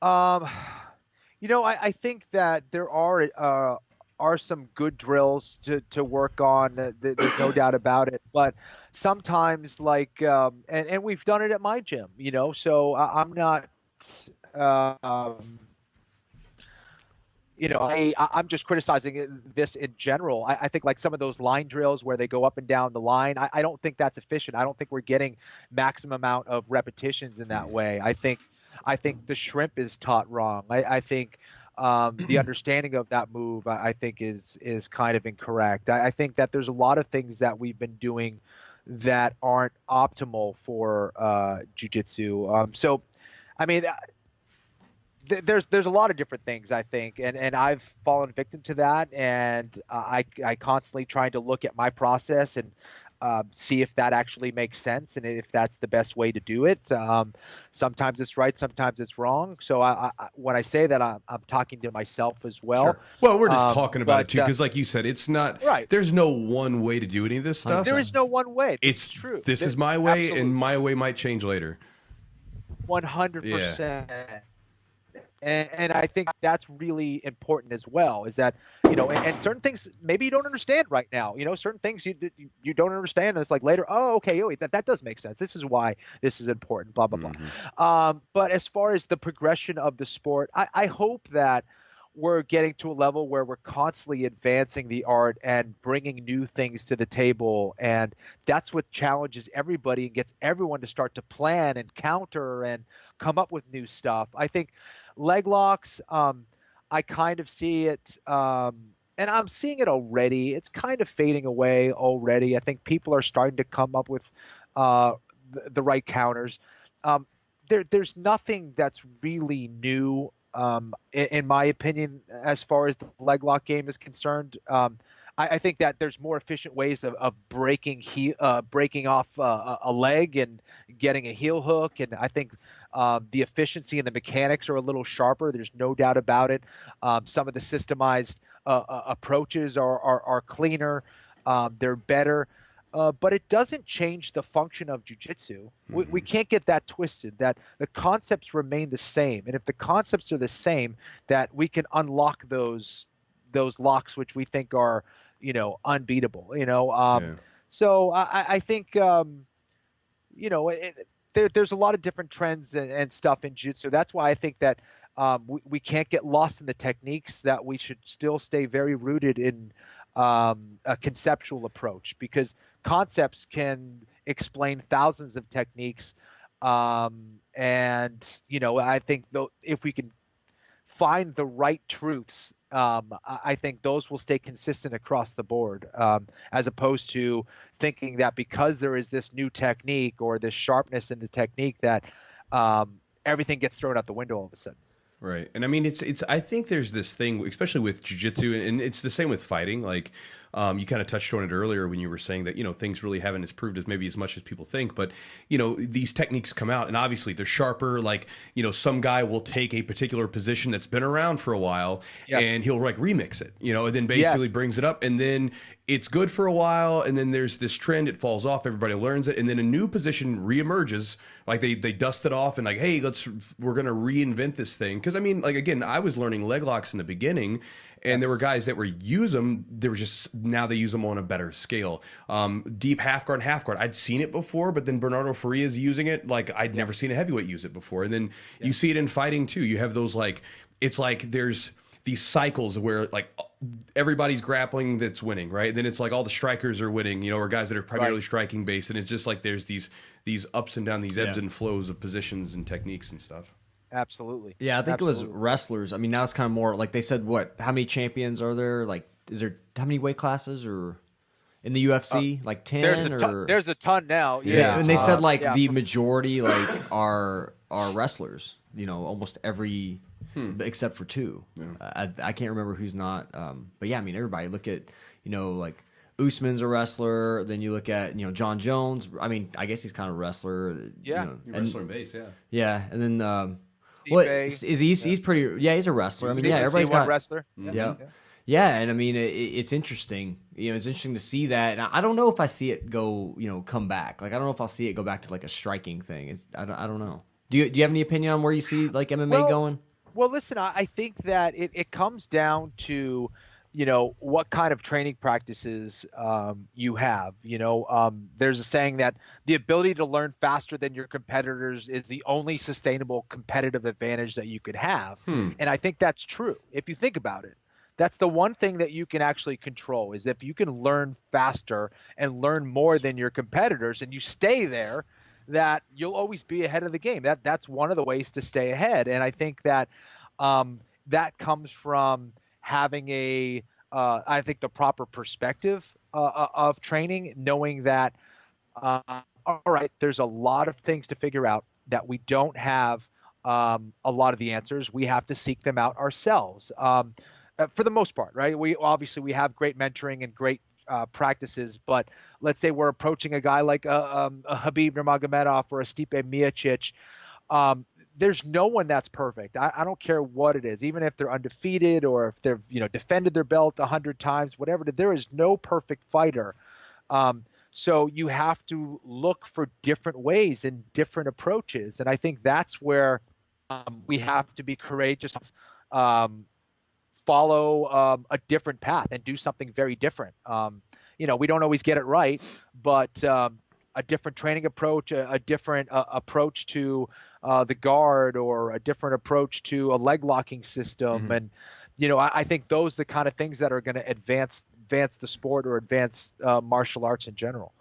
I think that there are some good drills to work on. There's no doubt about it. But sometimes, like, and we've done it at my gym, so I'm not, I'm just criticizing this in general. I think like some of those line drills where they go up and down the line, I don't think that's efficient. I don't think we're getting maximum amount of repetitions in that way. I think the shrimp is taught wrong. I think the understanding of that move, I think, is kind of incorrect. I think that there's a lot of things that we've been doing that aren't optimal for jiu-jitsu. So, I mean, there's a lot of different things, I think, and I've fallen victim to that, and I constantly trying to look at my process and see if that actually makes sense and if that's the best way to do it. Sometimes it's right, sometimes it's wrong. So when I say that, I'm talking to myself as well. Sure. Well, we're just talking about it too, because like you said, it's not right. There's no one way to do any of this stuff. There is no one way. It's true. This is my way, absolutely. And my way might change later. 100%. Yeah. And I think that's really important as well, is that, and certain things maybe you don't understand right now, certain things you don't understand. And it's like later, oh, okay, wait, that does make sense. This is why this is important, blah, blah, blah. But as far as the progression of the sport, I hope that we're getting to a level where we're constantly advancing the art and bringing new things to the table. And that's what challenges everybody and gets everyone to start to plan and counter and come up with new stuff. I think leg locks, I kind of see it, and I'm seeing it already. It's kind of fading away already. I think people are starting to come up with the right counters. There's nothing that's really new, in my opinion, as far as the leg lock game is concerned. I think that there's more efficient ways of breaking off a leg and getting a heel hook, and I think the efficiency and the mechanics are a little sharper. There's no doubt about it. Some of the systemized approaches are cleaner. They're better. but it doesn't change the function of jiu-jitsu. We can't get that twisted, that the concepts remain the same. And if the concepts are the same, that we can unlock those locks, which we think are, unbeatable, So I think, there's a lot of different trends and stuff in jiu-jitsu. That's why I think that we can't get lost in the techniques, that we should still stay very rooted in a conceptual approach, because concepts can explain thousands of techniques. I think if we can find the right truths, I think those will stay consistent across the board, as opposed to thinking that because there is this new technique or this sharpness in the technique that everything gets thrown out the window all of a sudden. Right. And I mean, I think there's this thing, especially with jiu-jitsu, and it's the same with fighting. Like, you kind of touched on it earlier when you were saying that, things really haven't improved as maybe as much as people think. But, these techniques come out and obviously they're sharper. Like, some guy will take a particular position that's been around for a while, and he'll like remix it, and then basically brings it up, and then it's good for a while. And then there's this trend, it falls off, everybody learns it. And then a new position reemerges. Like they dust it off and like, hey, we're going to reinvent this thing. Cause I mean, like, again, I was learning leg locks in the beginning, and there were guys that were use them. They were just, now they use them on a better scale. Deep half guard. I'd seen it before, but then Bernardo Faria's using it. Like I'd never seen a heavyweight use it before. And then you see it in fighting too. You have those, like, it's like there's these cycles where like everybody's grappling that's winning, right? Then it's like all the strikers are winning, or guys that are primarily striking based. And it's just like there's these ups and downs, these ebbs and flows of positions and techniques and stuff. Absolutely. Yeah, I think it was wrestlers. I mean, now it's kind of more like they said, how many champions are there? Like, is there how many weight classes or in the UFC? Like 10 there's a ton now. Yeah. And they said the majority are wrestlers, almost every except for two. Yeah. I can't remember who's not. But yeah, I mean, everybody look at, like Usman's a wrestler. Then you look at, John Jones. I mean, I guess he's kind of a wrestler. Yeah. Wrestler base, yeah. Yeah. And then, he's pretty, he's a wrestler. I mean, everybody's got a wrestler. Yeah. And I mean, it's interesting. It's interesting to see that. And I don't know if I see it go, come back. Like, I don't know if I'll see it go back to like a striking thing. I don't know. Do you have any opinion on where you see like MMA going? Well, listen, I think that it comes down to, what kind of training practices you have. There's a saying that the ability to learn faster than your competitors is the only sustainable competitive advantage that you could have. And I think that's true. If you think about it, that's the one thing that you can actually control, is if you can learn faster and learn more than your competitors and you stay there, that you'll always be ahead of the game. That's one of the ways to stay ahead. And I think that that comes from having I think the proper perspective of training, knowing that, all right, there's a lot of things to figure out, that we don't have a lot of the answers. We have to seek them out ourselves, for the most part, right? We have great mentoring and great practices, but let's say we're approaching a guy like a Khabib Nurmagomedov or a Stipe Miocic. There's no one that's perfect. I don't care what it is, even if they're undefeated or if they've defended their belt 100 times, whatever. There is no perfect fighter. So you have to look for different ways and different approaches, and I think that's where we have to be courageous. Follow a different path and do something very different. We don't always get it right, but a different training approach, a different approach to the guard, or a different approach to a leg locking system. And, I think those are the kind of things that are going to advance the sport or advance martial arts in general.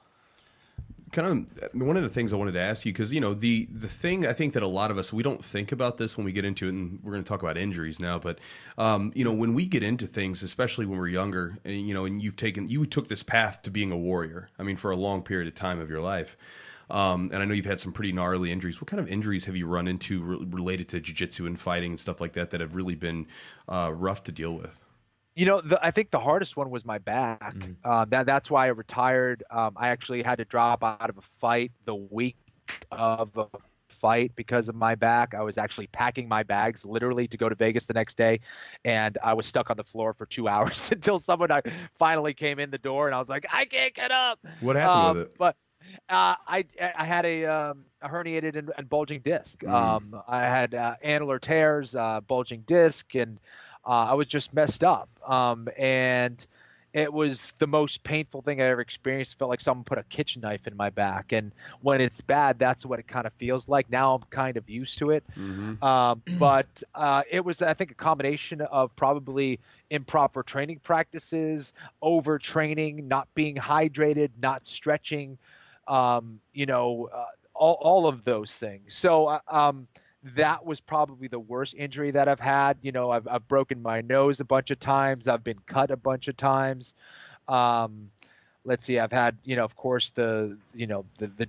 Kind of one of the things I wanted to ask you, because the thing I think that a lot of us, we don't think about this when we get into it, and we're going to talk about injuries now, but when we get into things, especially when we're younger, and and you took this path to being a warrior, I mean, for a long period of time of your life, and I know you've had some pretty gnarly injuries. What kind of injuries have you run into related to jiu-jitsu and fighting and stuff like that have really been rough to deal with? I think the hardest one was my back. That's why I retired. I actually had to drop out of a fight the week of a fight because of my back. I was actually packing my bags literally to go to Vegas the next day, and I was stuck on the floor for 2 hours until someone finally came in the door, and I was like, I can't get up. What happened with it? But I had a herniated and bulging disc. I had annular tears, bulging disc, and I was just messed up. And it was the most painful thing I ever experienced. It felt like someone put a kitchen knife in my back. And when it's bad, that's what it kind of feels like. Now I'm kind of used to it. But it was, I think, a combination of probably improper training practices, overtraining, not being hydrated, not stretching, all of those things. So that was probably the worst injury that I've had. I've broken my nose a bunch of times. I've been cut a bunch of times. Let's see, I've had, of course, the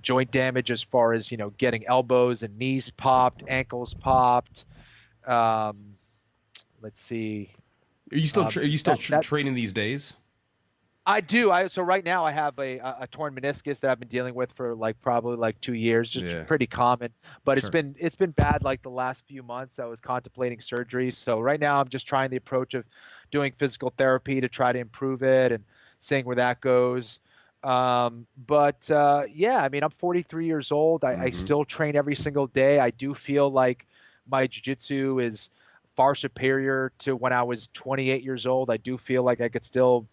joint damage as far as, getting elbows and knees popped, ankles popped. Let's see. Are you still training these days? I do. So right now I have a torn meniscus that I've been dealing with for probably 2 years, just pretty common. But it's been bad the last few months. I was contemplating surgery. So right now I'm just trying the approach of doing physical therapy to try to improve it and seeing where that goes. I'm 43 years old. I still train every single day. I do feel like my jiu-jitsu is far superior to when I was 28 years old. I do feel like I could still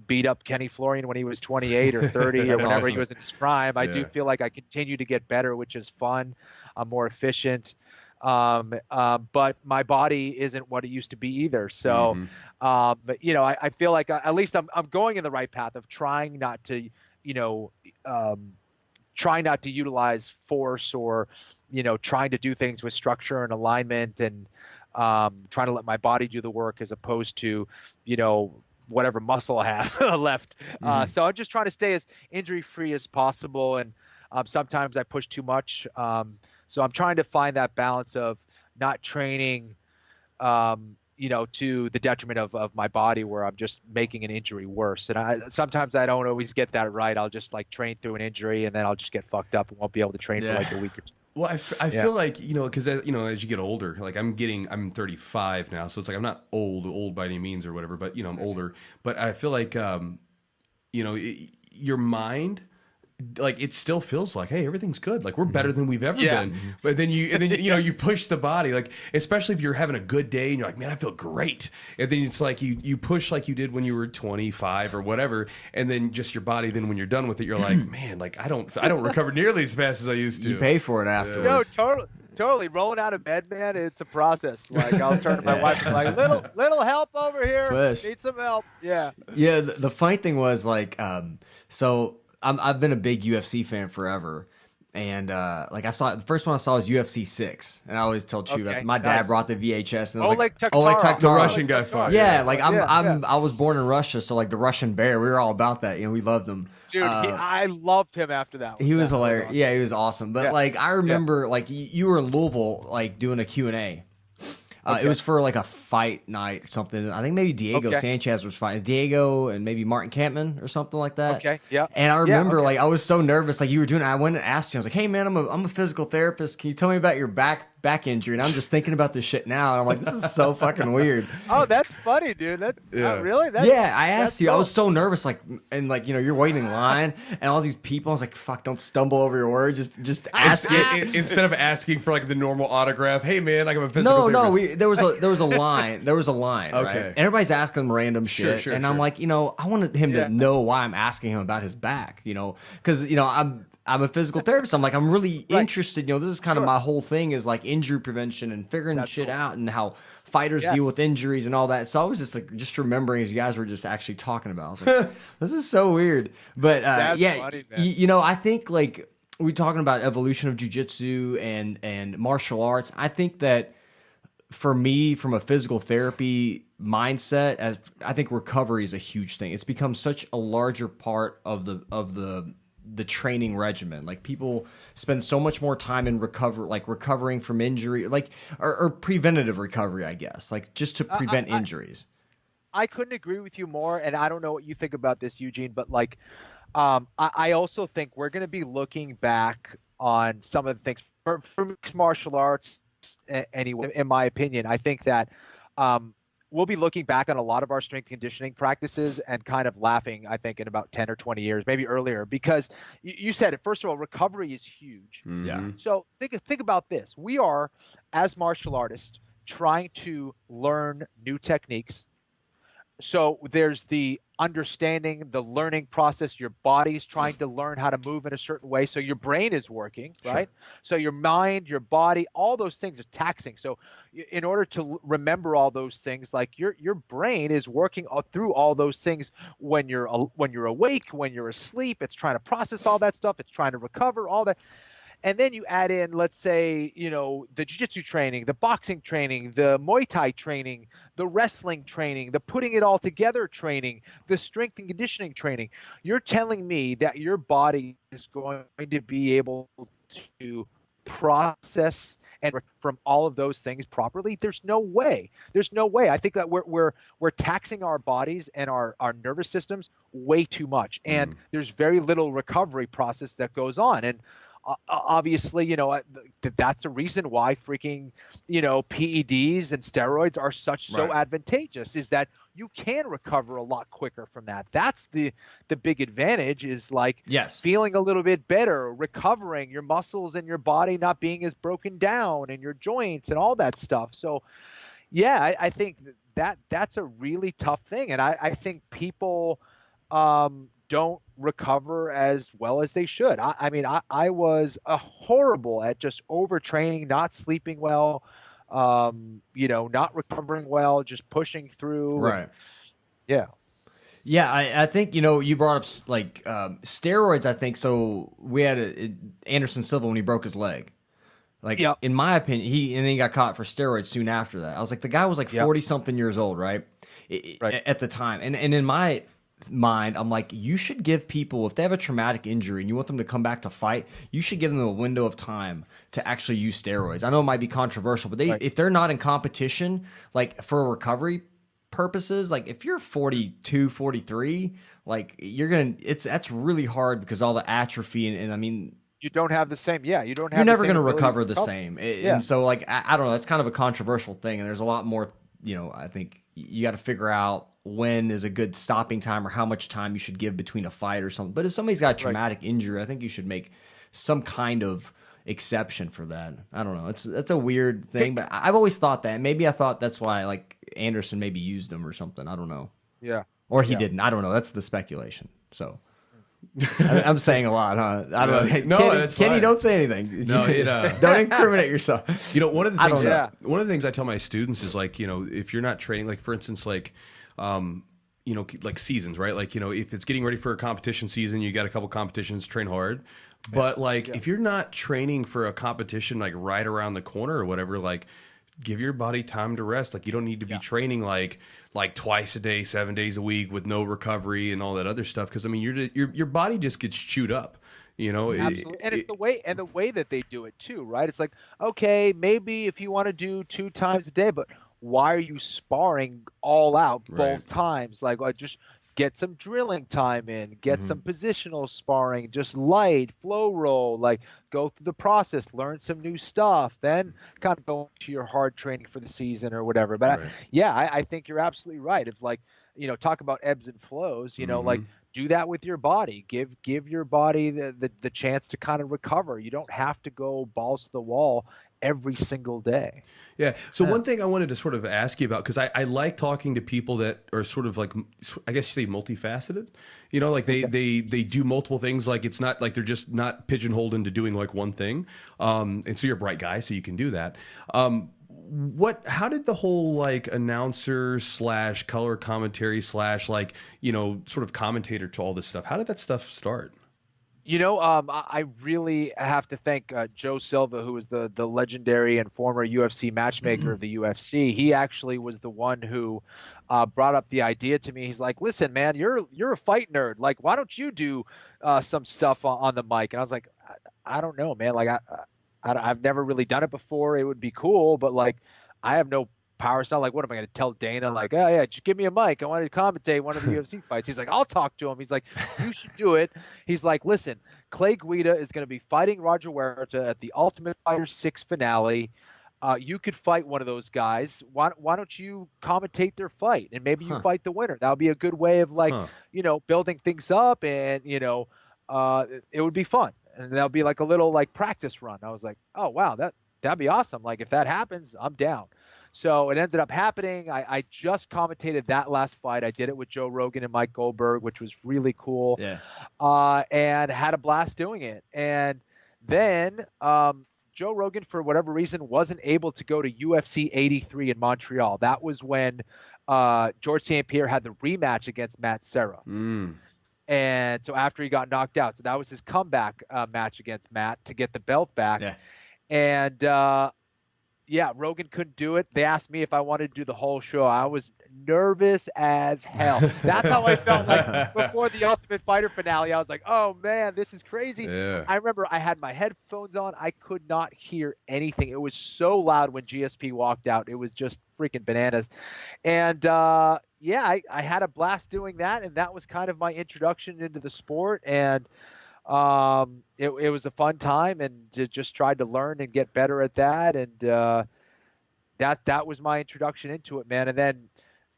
beat up Kenny Florian when he was 28 or 30 or whenever awesome. he was in his prime. I do feel like I continue to get better, which is fun. I'm more efficient. But my body isn't what it used to be either. So, I feel like at least I'm going in the right path of trying not to, utilize force or, trying to do things with structure and alignment and trying to let my body do the work as opposed to, whatever muscle I have left. So I'm just trying to stay as injury-free as possible. And sometimes I push too much. So I'm trying to find that balance of not training, to the detriment of my body where I'm just making an injury worse. And sometimes I don't always get that right. I'll just train through an injury and then I'll just get fucked up and won't be able to train for a week or two. Well, I feel like, because, as you get older, I'm 35 now. So it's I'm not old by any means or whatever, but, I'm older. But I feel like, your mind, it still feels like, hey, everything's good. We're better than we've ever been. But then you push the body, especially if you're having a good day and you're like, man, I feel great. And then it's you push like you did when you were 25 or whatever. And then just your body, then when you're done with it, you're like, man, I don't recover nearly as fast as I used to. You pay for it afterwards. No, totally. Rolling out of bed, man, it's a process. I'll turn to my wife and little help over here. Push. Need some help. Yeah. Yeah. The funny thing was I've been a big UFC fan forever. And I saw the first one I saw was UFC 6, and I always tell Chew that my dad brought the VHS. And Oleg Taktarov, the Russian guy fought. I was born in Russia, so the Russian Bear, we were all about that. We loved him. Dude, I loved him after that. He was hilarious. Awesome. Yeah, he was awesome. But I remember you were in Louisville doing a Q&A. It was for a fight night or something. I think maybe Diego Sanchez was fighting. Diego and maybe Martin Kampman or something like that. Okay, yeah. And I remember I was so nervous you were doing it. I went and asked you. I was like, hey man, I'm a physical therapist. Can you tell me about your back injury? And I'm just thinking about this shit now. And I'm like, this is so fucking weird. Oh, that's funny, dude. Really? I asked you. Cool. I was so nervous, you're waiting in line and all these people. I was like, fuck, don't stumble over your words. Just ask it. Instead of asking for the normal autograph, hey man, I'm a physical therapist. There was a line. There was a line, okay. Right? And everybody's asking random shit. Sure, and I'm like, I wanted him to know why I'm asking him about his back, because, I'm a physical therapist. I'm I'm really interested. This is kind of my whole thing is injury prevention and figuring shit out and how fighters deal with injuries and all that. So I was just remembering as you guys were just actually talking about. I was like, this is so weird. But funny, I think we're talking about evolution of jiu-jitsu and martial arts. I think that for me, from a physical therapy mindset, I think recovery is a huge thing. It's become such a larger part of the training regimen. People spend so much more time in recovering from injury, or preventative recovery, I guess, just to prevent injuries. I couldn't agree with you more. And I don't know what you think about this, Eugene, but I also think we're going to be looking back on some of the things for mixed martial arts, anyway, in my opinion, I think that we'll be looking back on a lot of our strength conditioning practices and kind of laughing, I think, in about 10 or 20 years, maybe earlier, because you said it. First of all, recovery is huge. Yeah. So think about this. We are, as martial artists, trying to learn new techniques. So there's the understanding, the learning process. Your body's trying to learn how to move in a certain way. So your brain is working, right? Sure. So your mind, your body, all those things are taxing. So in order to remember all those things, like your brain is working through all those things when you're awake, when you're asleep. It's trying to process all that stuff. It's trying to recover all that. And then you add in, let's say, the jiu-jitsu training, the boxing training, the Muay Thai training, the wrestling training, the putting it all together training, the strength and conditioning training. You're telling me that your body is going to be able to process and from all of those things properly? There's no way. There's no way. I think that we're taxing our bodies and our nervous systems way too much. And there's very little recovery process that goes on. And obviously, that's a reason why freaking, PEDs and steroids are so advantageous, is that you can recover a lot quicker from that. That's the big advantage, is like feeling a little bit better, recovering your muscles and your body not being as broken down, and your joints and all that stuff. So, yeah, I think that's a really tough thing. And I think people don't recover as well as they should. I mean, I was horrible at just overtraining, not sleeping well, not recovering well, just pushing through. Right. Yeah. Yeah, I think, you brought up like steroids, I think. So we had Anderson Silva when he broke his leg. Like, in my opinion, he got caught for steroids soon after that. I was like, the guy was like 40-something years old, right? At the time. And in my mind, I'm like, you should give people, if they have a traumatic injury and you want them to come back to fight, you should give them a window of time to actually use steroids. I know it might be controversial, but if they're not in competition, like for recovery purposes, like if you're 42, 43, like that's really hard, because all the atrophy and I mean, you don't have the same. Yeah, you don't have. You're never going to recover the same. And so, like, I don't know. It's kind of a controversial thing, and there's a lot more. I think you got to figure out when is a good stopping time, or how much time you should give between a fight or something. But if somebody's got a traumatic injury, I think you should make some kind of exception for that. I don't know. That's a weird thing, but I've always thought that. Maybe I thought that's why, like, Anderson maybe used them or something. I don't know. Yeah. Or he didn't. I don't know. That's the speculation. So. I'm saying a lot, huh? I don't know. No, Kenny, don't say anything. No, don't incriminate yourself. One of the things I tell my students is, like, if you're not training, like, for instance, like, like seasons, right? Like, if it's getting ready for a competition season, you got a couple competitions, train hard. But like, if you're not training for a competition, like right around the corner or whatever, like, give your body time to rest. Like, you don't need to be training like twice a day, 7 days a week with no recovery and all that other stuff. Because I mean, your body just gets chewed up. Absolutely. And it's the way that they do it too, right? It's like, okay, maybe if you want to do 2 times a day, but why are you sparring all out both times? Like, just get some drilling time in, get some positional sparring, just light flow roll, like go through the process, learn some new stuff, then kind of go to your hard training for the season or whatever. But I think you're absolutely right. It's like, talk about ebbs and flows, like do that with your body. Give your body the chance to kind of recover. You don't have to go balls to the wall every single day. Yeah. So one thing I wanted to sort of ask you about, because I like talking to people that are sort of like, I guess you say multifaceted, like they do multiple things. Like, it's not like they're just not pigeonholed into doing like one thing. And so you're a bright guy, so you can do that. How did the whole like announcer / color commentary / like, sort of commentator to all this stuff, how did that stuff start? I really have to thank Joe Silva, who is the legendary and former UFC matchmaker of the UFC. He actually was the one who brought up the idea to me. He's like, "Listen, man, you're a fight nerd. Like, why don't you do some stuff on the mic?" And I was like, "I don't know, man. Like, I've never really done it before. It would be cool, but like, I have no power stuff. Like, what am I going to tell Dana? Like, oh yeah, just give me a mic. I wanted to commentate one of the UFC fights. He's like, I'll talk to him. He's like, you should do it. He's like, listen, Clay Guida is going to be fighting Roger Huerta at the Ultimate Fighter 6 finale. You could fight one of those guys. Why don't you commentate their fight and maybe you fight the winner? That would be a good way of building things up, and it would be fun. And that'll be like a little like practice run. I was like, oh wow, that'd be awesome. Like if that happens, I'm down. So it ended up happening. I just commentated that last fight. I did it with Joe Rogan and Mike Goldberg, which was really cool. Yeah. And had a blast doing it. And then Joe Rogan, for whatever reason, wasn't able to go to UFC 83 in Montreal. That was when George St. Pierre had the rematch against Matt Serra. And so after he got knocked out, so that was his comeback match against Matt to get the belt back. Yeah. And Rogan couldn't do it. They asked me if I wanted to do the whole show. I was nervous as hell. That's how I felt like before the Ultimate Fighter finale. I was like, oh man, this is crazy. Yeah. I remember I had my headphones on. I could not hear anything. It was so loud when GSP walked out. It was just freaking bananas. And I had a blast doing that. And that was kind of my introduction into the sport. And it was a fun time, and just tried to learn and get better at that. And that was my introduction into it, man. And then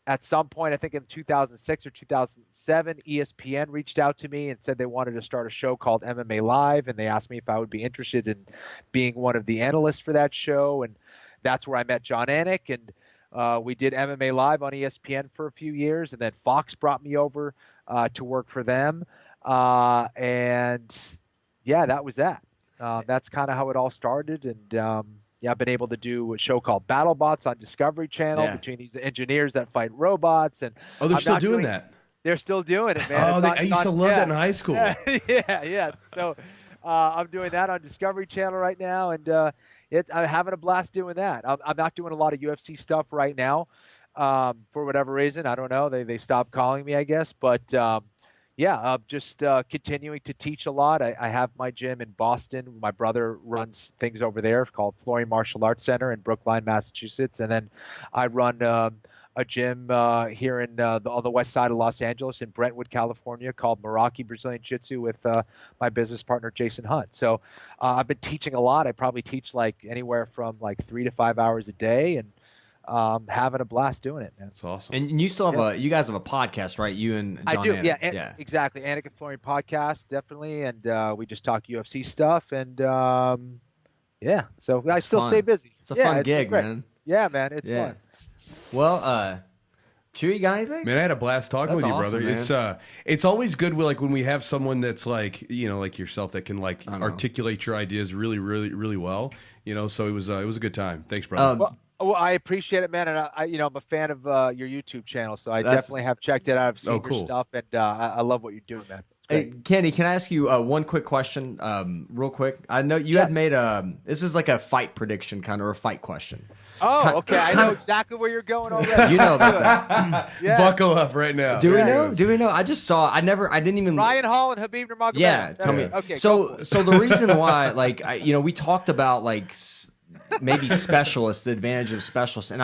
at some point, I think in 2006 or 2007, ESPN reached out to me and said they wanted to start a show called MMA Live, and they asked me if I would be interested in being one of the analysts for that show. And that's where I met John Anik, and we did MMA Live on ESPN for a few years, and then Fox brought me over to work for them. And that was that. That's kind of how it all started. And I've been able to do a show called BattleBots on Discovery Channel between these engineers that fight robots. And they're still doing that. They're still doing it, man. I used to love that in high school. Yeah. So I'm doing that on Discovery Channel right now, and I'm having a blast doing that. I'm not doing a lot of UFC stuff right now for whatever reason. I don't know. They stopped calling me, I guess. But just continuing to teach a lot. I have my gym in Boston. My brother runs things over there called Florian Martial Arts Center in Brookline, Massachusetts. And then I run a gym here on the west side of Los Angeles in Brentwood, California, called Meraki Brazilian Jiu-Jitsu with my business partner, Jason Hunt. So I've been teaching a lot. I probably teach like anywhere from like 3 to 5 hours a day, and having a blast doing it, man. That's awesome. And you still have you guys have a podcast, right? You and John I do, Anik. Exactly. Anik and Florian podcast, definitely. And we just talk UFC stuff, and so I still stay busy. It's a fun gig, man. Yeah, man, it's fun. Well, Chewy, you got anything? Man, I had a blast talking with you, awesome, brother. Man. It's always good when we have someone that's like, like yourself, that can like articulate your ideas really, really, really well. So it was a good time. Thanks, brother. Well, I appreciate it, man, and I'm a fan of your YouTube channel, so I definitely have checked it out. I've seen your stuff, and I love what you're doing, man. Hey, Kenny, can I ask you one quick question, real quick? I know you had made this is like a fight prediction kind of, or a fight question. Oh, okay. I know exactly where you're going already. You know about that. Buckle up right now. Do we know? Do we know? I just saw. I didn't even. Ryan Hall and Habib Nurmagomedov. Yeah, tell me. Okay. So the reason why, like, we talked about like maybe specialists, the advantage of specialists, and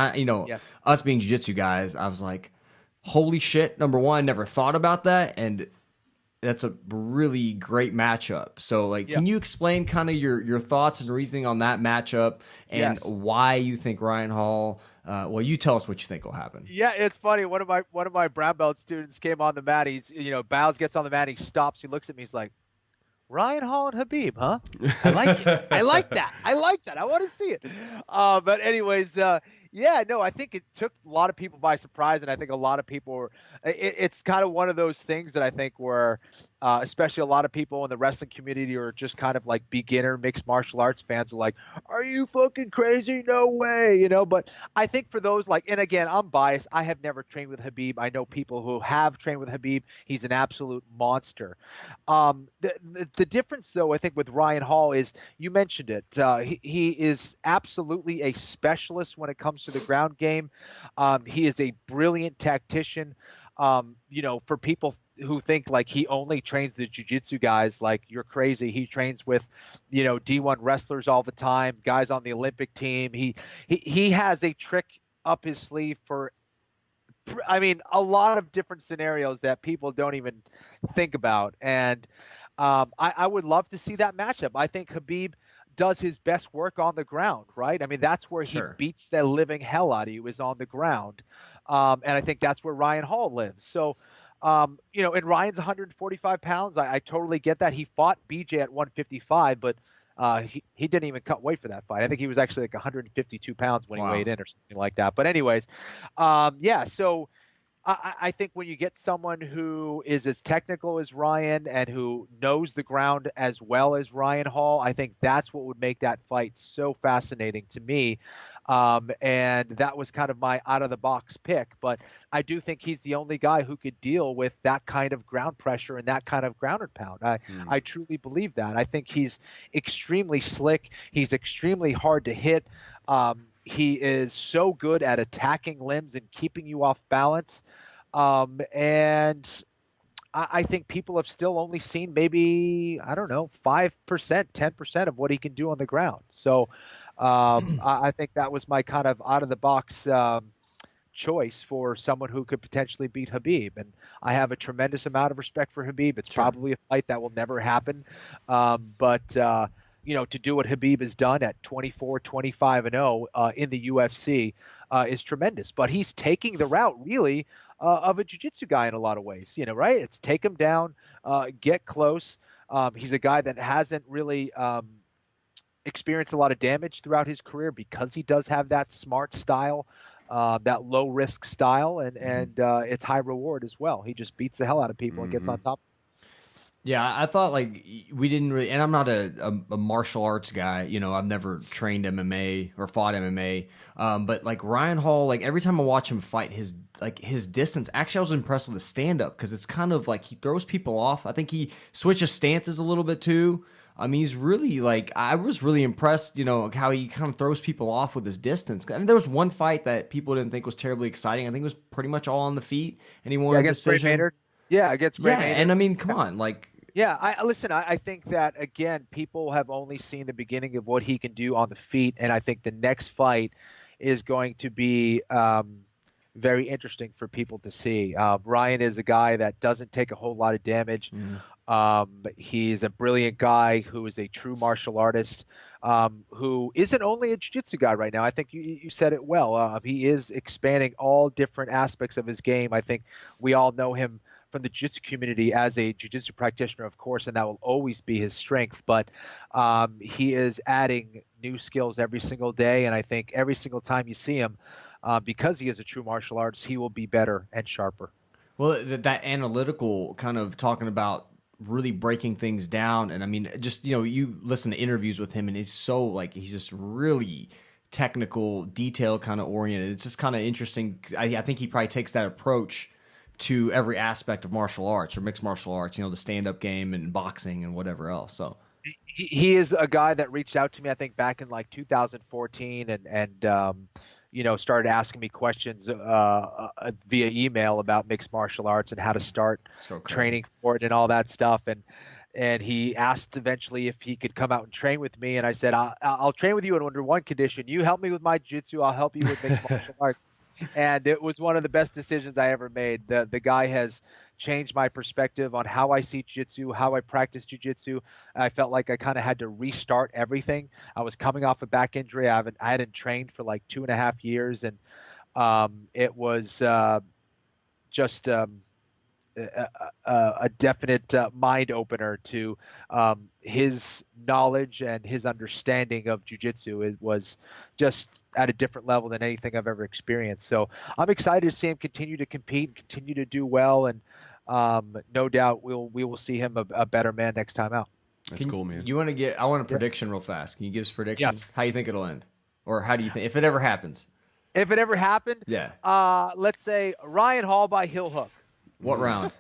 us being jiu-jitsu guys, I was like, holy shit! Number one, never thought about that, and that's a really great matchup. So, like, can you explain kind of your thoughts and reasoning on that matchup and why you think Ryan Hall? You tell us what you think will happen. Yeah, it's funny. One of my brown belt students came on the mat. He's Biles gets on the mat. He stops. He looks at me. He's like, Ryan Hall and Habib, huh? I like it. I like that. I want to see it. But anyways, I think it took a lot of people by surprise, and I think a lot of people were. It's kind of one of those things that I think were, especially a lot of people in the wrestling community or just kind of like beginner mixed martial arts fans are like, "Are you fucking crazy? No way!" But I think for those and again, I'm biased. I have never trained with Habib. I know people who have trained with Habib. He's an absolute monster. The difference, though, I think with Ryan Hall is you mentioned it. He is absolutely a specialist when it comes to the ground game. He is a brilliant tactician. For people who think like he only trains the jiu-jitsu guys, like, you're crazy. He trains with, D1 wrestlers all the time, guys on the Olympic team. He has a trick up his sleeve for, I mean, a lot of different scenarios that people don't even think about. And I would love to see that matchup. I think Khabib does his best work on the ground, right? I mean, that's where he beats the living hell out of you, is on the ground. And I think that's where Ryan Hall lives. So, you know, and Ryan's 145 pounds. I totally get that. He fought BJ at 155, but he didn't even cut weight for that fight. I think he was actually like 152 pounds when he weighed in or something like that. But anyways, yeah, so I think when you get someone who is as technical as Ryan and who knows the ground as well as Ryan Hall, I think that's what would make that fight so fascinating to me. And that was kind of my out-of-the-box pick. But I do think he's the only guy who could deal with that kind of ground pressure and that kind of ground and pound. I truly believe that. I think he's extremely slick. He's extremely hard to hit. He is so good at attacking limbs and keeping you off balance. And I think people have still only seen maybe, I don't know, 5%, 10% of what he can do on the ground. So I think that was my kind of out-of-the-box choice for someone who could potentially beat Khabib. And I have a tremendous amount of respect for Khabib. It's probably a fight that will never happen. But you know, to do what Khabib has done at 24, 25-0 in the UFC is tremendous. But he's taking the route, really, of a jiu-jitsu guy in a lot of ways, you know, right? It's take him down, get close. He's a guy that hasn't really experienced a lot of damage throughout his career because he does have that smart style, that low-risk style, and it's high reward as well. He just beats the hell out of people and gets on top. Yeah, I thought like we didn't really, and I'm not a martial arts guy. You know, I've never trained MMA or fought MMA. But like Ryan Hall, like every time I watch him fight, his distance. Actually, I was impressed with the stand up because it's kind of like he throws people off. I think he switches stances a little bit too. I mean, he's really like, I was really impressed, you know, how he kind of throws people off with his distance. I mean, there was one fight that people didn't think was terribly exciting. I think it was pretty much all on the feet, and he won a decision. Yeah, against Bray Maynard. And I mean, come on, like. Yeah, I think that, again, people have only seen the beginning of what he can do on the feet, and I think the next fight is going to be very interesting for people to see. Ryan is a guy that doesn't take a whole lot of damage. He's a brilliant guy who is a true martial artist, who isn't only a jiu-jitsu guy right now. I think you said it well. He is expanding all different aspects of his game. I think we all know him from the jiu-jitsu community as a jiu-jitsu practitioner, of course, and that will always be his strength. But he is adding new skills every single day, and I think every single time you see him, because he is a true martial artist, he will be better and sharper. Well, that analytical kind of talking about really breaking things down, and I mean, just, you know, you listen to interviews with him, and he's so like, he's just really technical, detail kind of oriented. It's just kind of interesting. I think he probably takes that approach to every aspect of martial arts or mixed martial arts, you know, the stand-up game and boxing and whatever else. So he is a guy that reached out to me, I think, back in like 2014 and you know, started asking me questions via email about mixed martial arts and how to start training for it and all that stuff. And he asked eventually if he could come out and train with me. And I said, I'll train with you under one condition. You help me with my jiu-jitsu, I'll help you with mixed martial arts. And it was one of the best decisions I ever made. The guy has changed my perspective on how I see jiu-jitsu, how I practice jiu-jitsu. I felt like I kind of had to restart everything. I was coming off a back injury. I hadn't trained for like 2.5 years, and it was just a definite mind opener to his knowledge and his understanding of jiu-jitsu. It was just at a different level than anything I've ever experienced. So I'm excited to see him continue to compete, continue to do well, and no doubt we will see him a better man next time out. That's cool, man. You want to get? I want a prediction real fast. Can you give us predictions? Yeah. How you think it'll end, or how do you think if it ever happens? If it ever happened, yeah. Let's say Ryan Hall by heel hook. What round?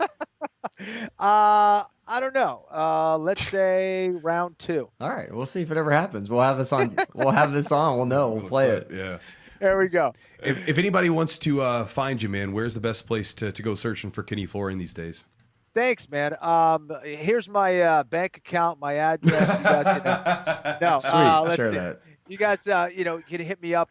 I don't know. Let's say round 2. All right, we'll see if it ever happens. We'll have this on. We'll know. We'll play it. Yeah. There we go. If anybody wants to find you, man, where's the best place to go searching for Kenny Florian these days? Thanks, man. Here's my bank account, my address. You guys can, Sweet. Share that. You guys, you know, you can hit me up.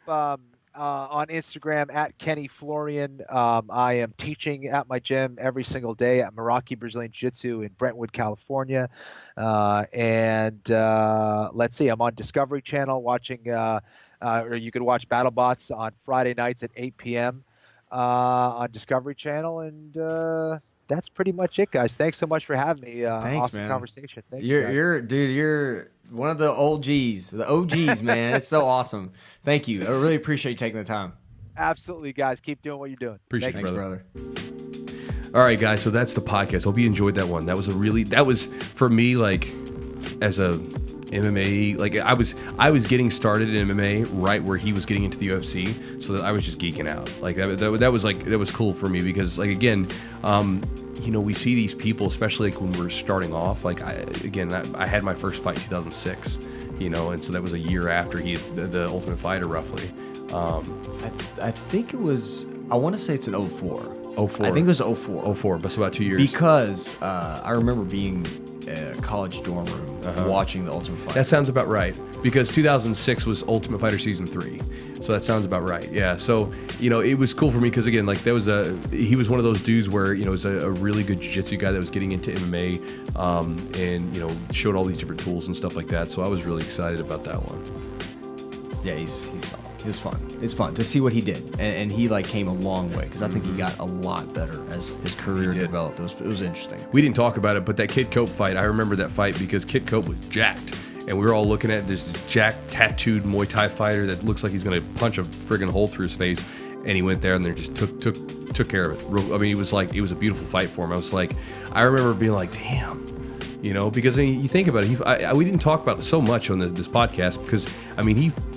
on Instagram at Kenny Florian. I am teaching at my gym every single day at Meraki Brazilian Jiu-Jitsu in Brentwood, California. And let's see, I'm on Discovery Channel watching, or you can watch BattleBots on Friday nights at 8 p.m. On Discovery Channel. And that's pretty much it, guys. Thanks so much for having me. Thanks, awesome man. conversation. Thank You're, you, guys. you're one of the OGs, man. It's so awesome. Thank you. I really appreciate you taking the time. Absolutely, guys. Keep doing what you're doing. Appreciate Thank it, you. brother. All right, guys. So that's the podcast. Hope you enjoyed that one. That was for me, like, as a MMA, like I was getting started in MMA right where he was getting into the UFC, so that I was just geeking out. Like that was cool for me because, like, again, we see these people, especially like when we're starting off. Like I had my first fight in 2006, and so that was a year after he had the Ultimate Fighter, roughly. I think it was. I want to say it's an 04. 04. I think it was 04. 04, but it's about 2 years. Because I remember being in a college dorm room watching the Ultimate Fighter. That sounds about right. Because 2006 was Ultimate Fighter Season 3. So that sounds about right. Yeah. So, it was cool for me because, again, like, he was one of those dudes where, was a really good jiu-jitsu guy that was getting into MMA and, showed all these different tools and stuff like that. So I was really excited about that one. Yeah, he's solid. It was fun. It's fun to see what he did, and he came a long way because I think he got a lot better as his career developed. It was interesting. We didn't talk about it, but that Kid Cope fight, I remember that fight because Kid Cope was jacked, and we were all looking at this jacked, tattooed Muay Thai fighter that looks like he's going to punch a friggin' hole through his face, and he went there and they just took care of it. I mean, it was a beautiful fight for him. I remember being like, damn. Because you think about it, we didn't talk about it so much on this podcast because,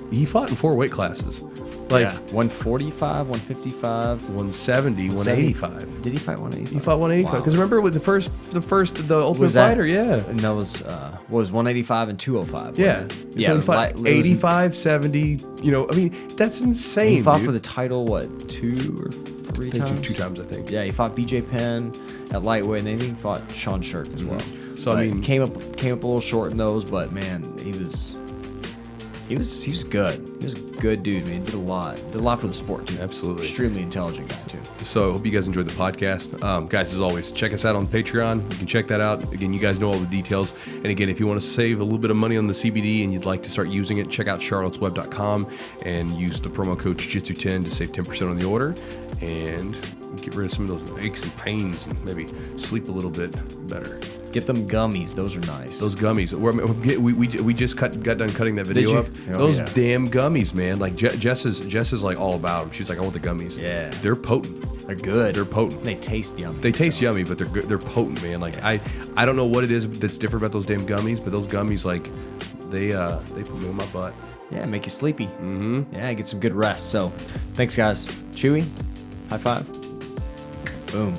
he fought in 4 weight classes. 145, 155, 170, 185. Did he fight 185? He fought 185. Because remember with the Ultimate Fighter, yeah. And that was, 185 and 205. Yeah. Yeah. So he fought 85, 70, that's insane, he fought dude. for the title, 2 or 3 times? 2 times, I think. Yeah, he fought BJ Penn at lightweight, and then he fought Sean Shirk as well. So, came up a little short in those, but, man, he was good. He was a good dude, man. He did a lot for the sport, too. Absolutely. Extremely intelligent guy, too. So, hope you guys enjoyed the podcast. Guys, as always, check us out on Patreon. You can check that out. Again, you guys know all the details. And again, if you want to save a little bit of money on the CBD and you'd like to start using it, check out charlottesweb.com and use the promo code Jiu-Jitsu10 to save 10% on the order and get rid of some of those aches and pains and maybe sleep a little bit better. Get them gummies. Those are nice. Those gummies. We just got done cutting that video up. Those damn gummies, man. Like Jess is like all about them. She's like, I want the gummies. Yeah. They're potent. They're good. They're potent. They taste yummy. They taste yummy, but they're good. They're potent, man. Like I don't know what it is that's different about those damn gummies, but those gummies, like, they put me in my butt. Yeah, make you sleepy. Mm-hmm. Yeah, get some good rest. So, thanks, guys. Chewy, high five. Boom.